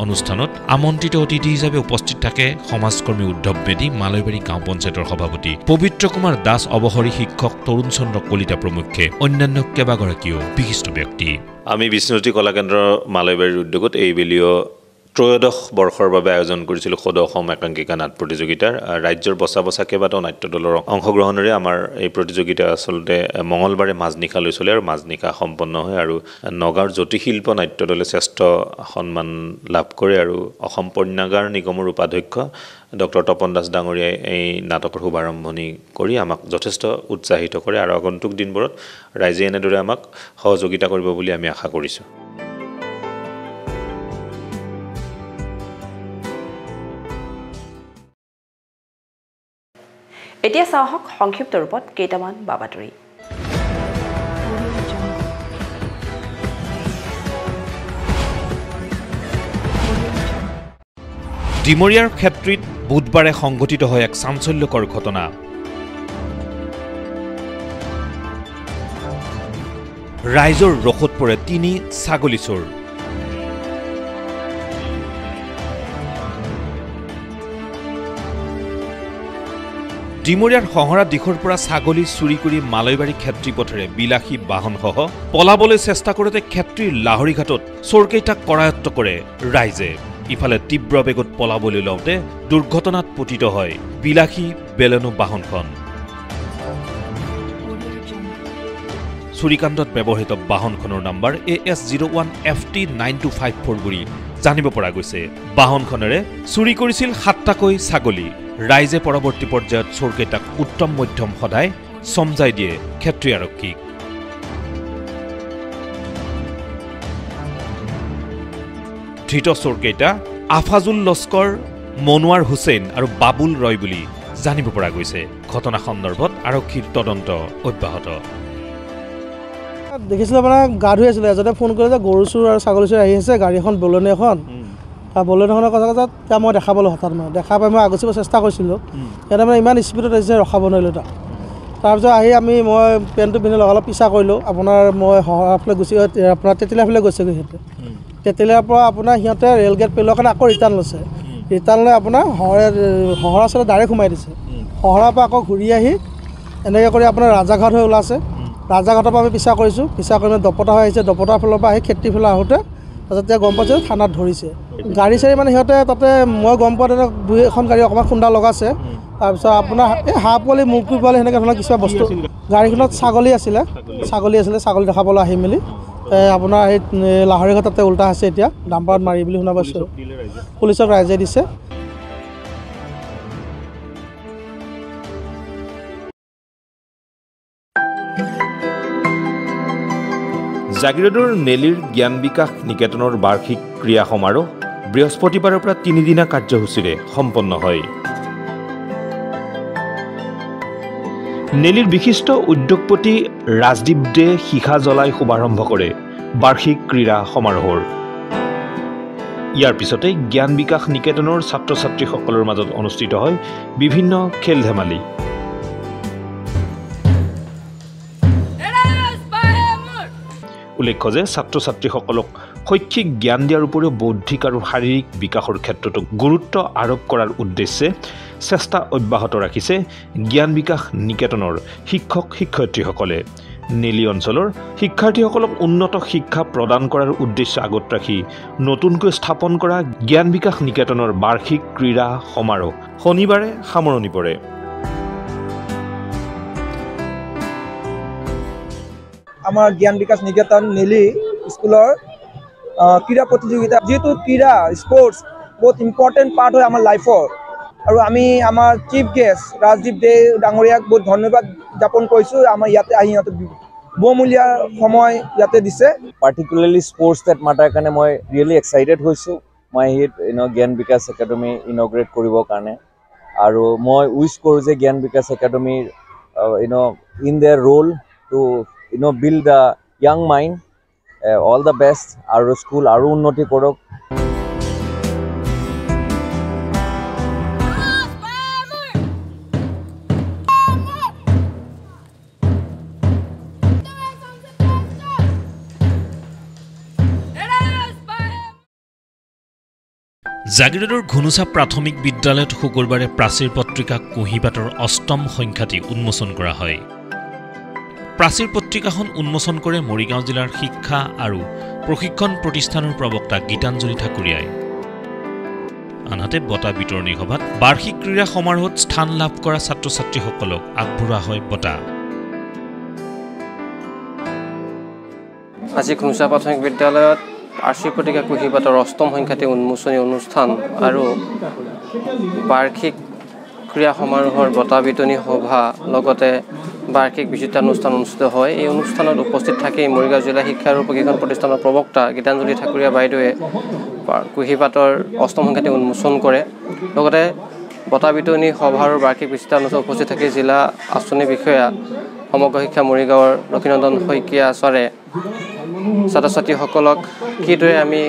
অনুষ্ঠানত আমন্ত্ৰিত অতিথি হিচাপে উপস্থিত থাকে সমাজকৰ্মী উদ্ধৱ বেদী, মালয়বাৰী গাঁও পঞ্চায়তৰ সভাপতি পবিত্ৰ কুমাৰ দাস, অৱসৰী শিক্ষক তৰুণ চন্দ্ৰ কলিতা প্ৰমুখ্যে অন্যান্য কেইবাগৰাকীও বিশিষ্ট ব্যক্তি। আমি বিষ্ণুজ্যোতি কলাকেন্দ্ৰ মালয়বাৰীৰ উদ্যোগত এইবেলিও ত্ৰয়োদশ বৰ্ষৰ বাবে আয়োজন কৰিছিলোঁ সদৌ অসম একাংকিকা নাট প্ৰতিযোগিতাৰ। ৰাজ্যৰ বচা বচা কেইবাটাও নাট্য দলৰ অংশগ্ৰহণেৰে আমাৰ এই প্ৰতিযোগিতা আচলতে মঙলবাৰে মাজনিশালৈ চলে আৰু মাজনিশা সম্পন্ন হয় আৰু নগাঁৱৰ জ্যোতিশিল্প নাট্য দলে শ্ৰেষ্ঠ সন্মান লাভ কৰে আৰু অসম পণ্যাগাৰ নিগমৰ উপাধ্যক্ষ ডক্টৰ তপন দাস ডাঙৰীয়াই এই নাটকৰ শুভাৰম্ভণি কৰি আমাক যথেষ্ট উৎসাহিত কৰে আৰু আগন্তুক দিনবোৰত ৰাইজে এনেদৰে আমাক সহযোগিতা কৰিব বুলি আমি আশা কৰিছোঁ। এতিয়া চাওঁ আহক সংক্ষিপ্ত ৰূপত কেইটামান বাতৰি। ডিমৰীয়াৰ ক্ষেত্ৰত বুধবাৰে সংঘটিত হয় এক চাঞ্চল্যকৰ ঘটনা। ৰাইজৰ ৰখত পৰে 3 ছাগলী চোৰ। ডিমৰীয়াৰ সংহৰা দিশৰ পৰা ছাগলী চুৰি কৰি মালয়বাৰী ক্ষেত্ৰী পথেৰে বিলাসী বাহনসহ পলাবলৈ চেষ্টা কৰোঁতে ক্ষেত্ৰীৰ লাহৰীঘাটত চোৰকেইটাক কৰায়ত্ব কৰে ৰাইজে। ইফালে তীব্ৰ বেগত পলাবলৈ লওঁতে দুৰ্ঘটনাত পতিত হয় বিলাসী বেলেনো বাহনখন। চুৰিকাণ্ডত ব্যৱহৃত বাহনখনৰ নম্বৰ AS01FT9254 বুলি জানিব পৰা গৈছে। বাহনখনেৰে চুৰি কৰিছিল 7টাকৈ ছাগলী। ৰাইজে পৰৱৰ্তী পৰ্যায়ত চোৰকেইটাক উত্তম মধ্যম সদায় চমজাই দিয়ে ক্ষেত্ৰী আৰক্ষীক। ধৃত চোৰকেইটা আফাজুল লস্কৰ, মনোৱাৰ হুছেইন আৰু বাবুল ৰয় বুলি জানিব পৰা গৈছে। ঘটনা সন্দৰ্ভত আৰক্ষীৰ তদন্ত অব্যাহত। দেখিছিলোঁ মানে গা ধুই আছিলে, এজনে ফোন কৰিলে যে গৰু চোৰ আৰু ছাগলী চোৰ আহি আছে, গাড়ী এখন বলনি এখন। বলনিখনৰ কথা কৈছে, তেতিয়া মই দেখা পালোঁ হঠাৎ মানে, দেখা পাই মই আগুচিব চেষ্টা কৰিছিলোঁ, ইয়াতে মানে ইমান স্পীডত আহিছে ৰখাব নোৱাৰিলোঁ তাক। তাৰপিছত আহি মই পেণ্টটো পিন্ধি অলপ পিছা কৰিলোঁ, আপোনাৰ মই শহৰৰ গুচি আপোনাৰ তেতেলীয়াৰ ফালে গৈছেগৈ সিহঁতে। তেতেলীয়াৰ পৰা আপোনাৰ সিহঁতে ৰেল গেট পেলোৱাৰ কাৰণে আকৌ ৰিটাৰ্ণ লৈছে, ৰিটাৰ্ণ লৈ আপোনাৰ শহৰৰ আচলতে ডাইৰেক্ট সোমাই দিছে। শহৰৰ পৰা আকৌ ঘূৰি আহি এনেকৈ কৰি আপোনাৰ ৰাজাঘাট হৈ ওলাইছে, ৰাজাঘাটৰ পৰা আমি পিছা কৰিছোঁ, পিছা কৰি দপতা হৈ আহিছে, দপতাৰ ফালৰ পৰা আহি খেতিৰ ফালে আহোঁতে তাৰপিছত তেতিয়া গম পাইছোঁ থানাত ধৰিছে। গাড়ী চাড়ী মানে সিহঁতে তাতে মই গম পোৱা তেনেকৈ 2-এখন গাড়ী অকণমান খুন্দা লগাইছে। তাৰপিছত আপোনাৰ এই হাঁহ পোৱালি মুৰ্গী পোৱালি সেনেকৈ ধৰণৰ কিছুমান বস্তু, গাড়ীখনত ছাগলী আছিলে, ছাগলী দেখা পালোঁ আহি মেলি। আপোনাৰ সেই লাহৰীঘাট তাতে উল্টা আছে, এতিয়া ডাম্পাৰত মাৰি বুলি শুনা পাইছোঁ, পুলিচক ৰাইজে দিছে। জাগিৰোডৰ নেলিৰ জ্ঞান বিকাশ নিকেতনৰ বাৰ্ষিক ক্ৰীড়া সমাৰোহ বৃহস্পতিবাৰৰ পৰা 3দিনীয়া কাৰ্যসূচীৰে সম্পন্ন হয়। নেলিৰ বিশিষ্ট উদ্যোগপতি ৰাজদীপ দে শিখা জ্বলাই শুভাৰম্ভ কৰে বাৰ্ষিক ক্ৰীড়া সমাৰোহৰ। ইয়াৰ পিছতে জ্ঞান বিকাশ নিকেতনৰ ছাত্ৰ ছাত্ৰীসকলৰ মাজত অনুষ্ঠিত হয় বিভিন্ন খেল ধেমালি। উল্লেখ্য যে ছাত্ৰ ছাত্ৰীসকলক শৈক্ষিক জ্ঞান দিয়াৰ উপৰিও বৌদ্ধিক আৰু শাৰীৰিক বিকাশৰ ক্ষেত্ৰতো গুৰুত্ব আৰোপ কৰাৰ উদ্দেশ্যে চেষ্টা অব্যাহত ৰাখিছে জ্ঞান বিকাশ নিকেতনৰ শিক্ষক শিক্ষয়িত্ৰীসকলে। নেলি অঞ্চলৰ শিক্ষাৰ্থীসকলক উন্নত শিক্ষা প্ৰদান কৰাৰ উদ্দেশ্য আগত ৰাখি নতুনকৈ স্থাপন কৰা জ্ঞান বিকাশ নিকেতনৰ বাৰ্ষিক ক্ৰীড়া সমাৰোহ শনিবাৰে সামৰণি পৰে। আমাৰ জ্ঞান বিকাশ নিকেতন নেলি স্কুলৰ ক্ৰীড়া প্ৰতিযোগিতা, যিহেতু ক্ৰীড়া স্পৰ্টছ বহুত ইম্পৰ্টেণ্ট পাৰ্ট হয় আমাৰ লাইফৰ, আৰু আমি আমাৰ চিফ গেষ্ট ৰাজদীপ দে ডাঙৰীয়াক বহুত ধন্যবাদ জ্ঞাপন কৰিছোঁ। আমাৰ ইয়াতে আহি সিহঁতে বহুমূলীয়া সময় ইয়াতে দিছে। পাৰ্টিকুলাৰলি স্পৰ্টছ ডেট মাতাৰ কাৰণে মই ৰিয়েলি এক্সাইটেড হৈছোঁ। মই জ্ঞান বিকাশ একাডেমি ইনগ্ৰেট কৰিবৰ কাৰণে, আৰু মই উইচ কৰোঁ যে জ্ঞান বিকাশ একাডেমিৰ in their role to build a young mind, all the best, আৰু স্কুল আৰু উন্নতি কৰক। জাগিৰোডৰ ঘুনুচা প্ৰাথমিক বিদ্যালয়ত শুকুৰবাৰে প্ৰাচীৰ পত্ৰিকা কুঁহিপাতৰ 8ম সংখ্যাটি উন্মোচন কৰা হয়। প্ৰাচীৰ পত্ৰিকাখন উন্মোচন কৰে মৰিগাঁও জিলাৰ শিক্ষা আৰু প্ৰশিক্ষণ প্ৰতিষ্ঠানৰ প্ৰবক্তা গীতাঞ্জলি ঠাকুৰীয়াই। আনহাতে বঁটা বিতৰণী সভাত বাৰ্ষিক ক্ৰীড়া সমাৰোহত স্থান লাভ কৰা ছাত্ৰ ছাত্ৰীসকলক আগবঢ়োৱা হয় বঁটা। আজি ঘুনুচা প্ৰাথমিক বিদ্যালয়ত প্ৰাচীৰ পত্ৰিকা কুঁহিপাতৰ 8ম সংখ্যাটি উন্মোচনী অনুষ্ঠান আৰু বাৰ্ষিক ক্ৰীড়া সমাৰোহৰ বঁটা বিতৰণী সভা লগতে বাৰ্ষিক বিচিত্ৰানুষ্ঠান অনুষ্ঠিত হয়। এই অনুষ্ঠানত উপস্থিত থাকি মৰিগাঁও জিলা শিক্ষা আৰু প্ৰশিক্ষণ প্ৰতিষ্ঠানৰ প্ৰবক্তা গীতাঞ্জলি ঠাকুৰীয়া বাইদেৱে কুঁহিপাতৰ 8ম সংখ্যাটি উন্মোচন কৰে। লগতে বঁটা বিতৰণী সভা আৰু বাৰ্ষিক বিচিত্ৰানুষ্ঠানত উপস্থিত থাকি জিলা আঁচনি বিষয়া সমগ্ৰ শিক্ষা মৰিগাঁৱৰ লক্ষীনন্দন শইকীয়া ছাৰে ছাত্ৰ ছাত্ৰীসকলক কিদৰে আমি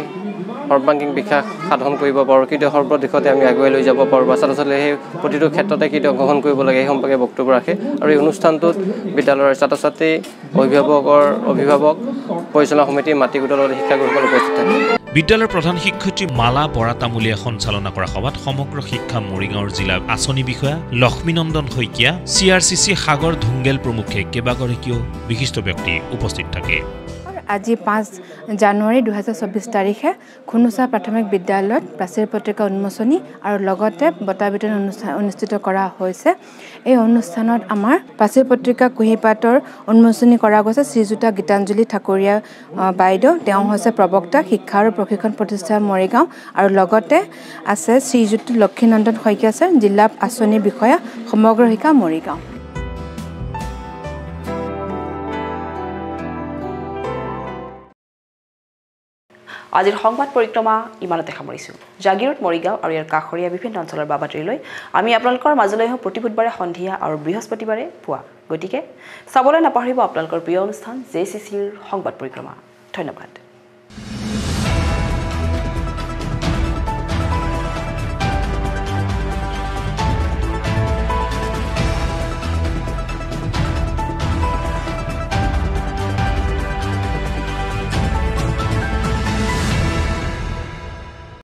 সৰ্বাংগীন বিকাশ সাধন কৰিব পাৰোঁ, কিদৰে সৰ্ব দিশতে আমি আগুৱাই লৈ যাব পাৰোঁ, বা ছাত্ৰ ছাত্ৰীয়ে সেই প্ৰতিটো ক্ষেত্ৰতে কিদৰে অংশগ্ৰহণ কৰিব লাগে, এই সম্পৰ্কে বক্তব্য ৰাখে। আৰু এই অনুষ্ঠানটোত বিদ্যালয়ৰ ছাত্ৰ ছাত্ৰী, অভিভাৱক, পৰিচালনা সমিতি, মাতৃগোটৰ লগতে শিক্ষাগুৰুসকল উপস্থিত থাকে। বিদ্যালয়ৰ প্ৰধান শিক্ষয়িত্ৰী মালা বৰা তামুলীয়ে সঞ্চালনা কৰা সভাত সমগ্ৰ শিক্ষা মৰিগাঁৱৰ জিলা আঁচনি বিষয়া লক্ষ্মীনন্দন শইকীয়া, CRCC সাগৰ ধুংগেল প্ৰমুখ্যে কেইবাগৰাকীও বিশিষ্ট ব্যক্তি উপস্থিত থাকে। আজি 5 জানুৱাৰী 2024 তাৰিখে ঘুনুচা প্ৰাথমিক বিদ্যালয়ত প্ৰাচীৰ পত্ৰিকা উন্মোচনী আৰু লগতে বঁটা বিতৰণ অনুষ্ঠান অনুষ্ঠিত কৰা হৈছে। এই অনুষ্ঠানত আমাৰ প্ৰাচীৰ পত্ৰিকা কুঁহিপাতৰ উন্মোচনী কৰা গৈছে শ্ৰীযুতা গীতাঞ্জলি ঠাকুৰীয়া বাইদেউ, তেওঁ হৈছে প্ৰবক্তা শিক্ষা আৰু প্ৰশিক্ষণ প্ৰতিষ্ঠান মৰিগাঁও, আৰু লগতে আছে শ্ৰীযুত লক্ষ্মীনন্দন শইকীয়া ছাৰ, জিলা আঁচনি বিষয়া সমগ্ৰ শিক্ষা মৰিগাঁও। আজিৰ সংবাদ পৰিক্ৰমা ইমানতে সামৰিছোঁ। জাগিৰোড, মৰিগাঁও আৰু ইয়াৰ কাষৰীয়া বিভিন্ন অঞ্চলৰ বাতৰিলৈ আমি আপোনালোকৰ মাজলৈ হওঁ প্ৰতি বুধবাৰে সন্ধিয়া আৰু বৃহস্পতিবাৰে পুৱা। গতিকে চাবলৈ নাপাহৰিব আপোনালোকৰ প্ৰিয় অনুষ্ঠান JCCৰ সংবাদ পৰিক্ৰমা। ধন্যবাদ।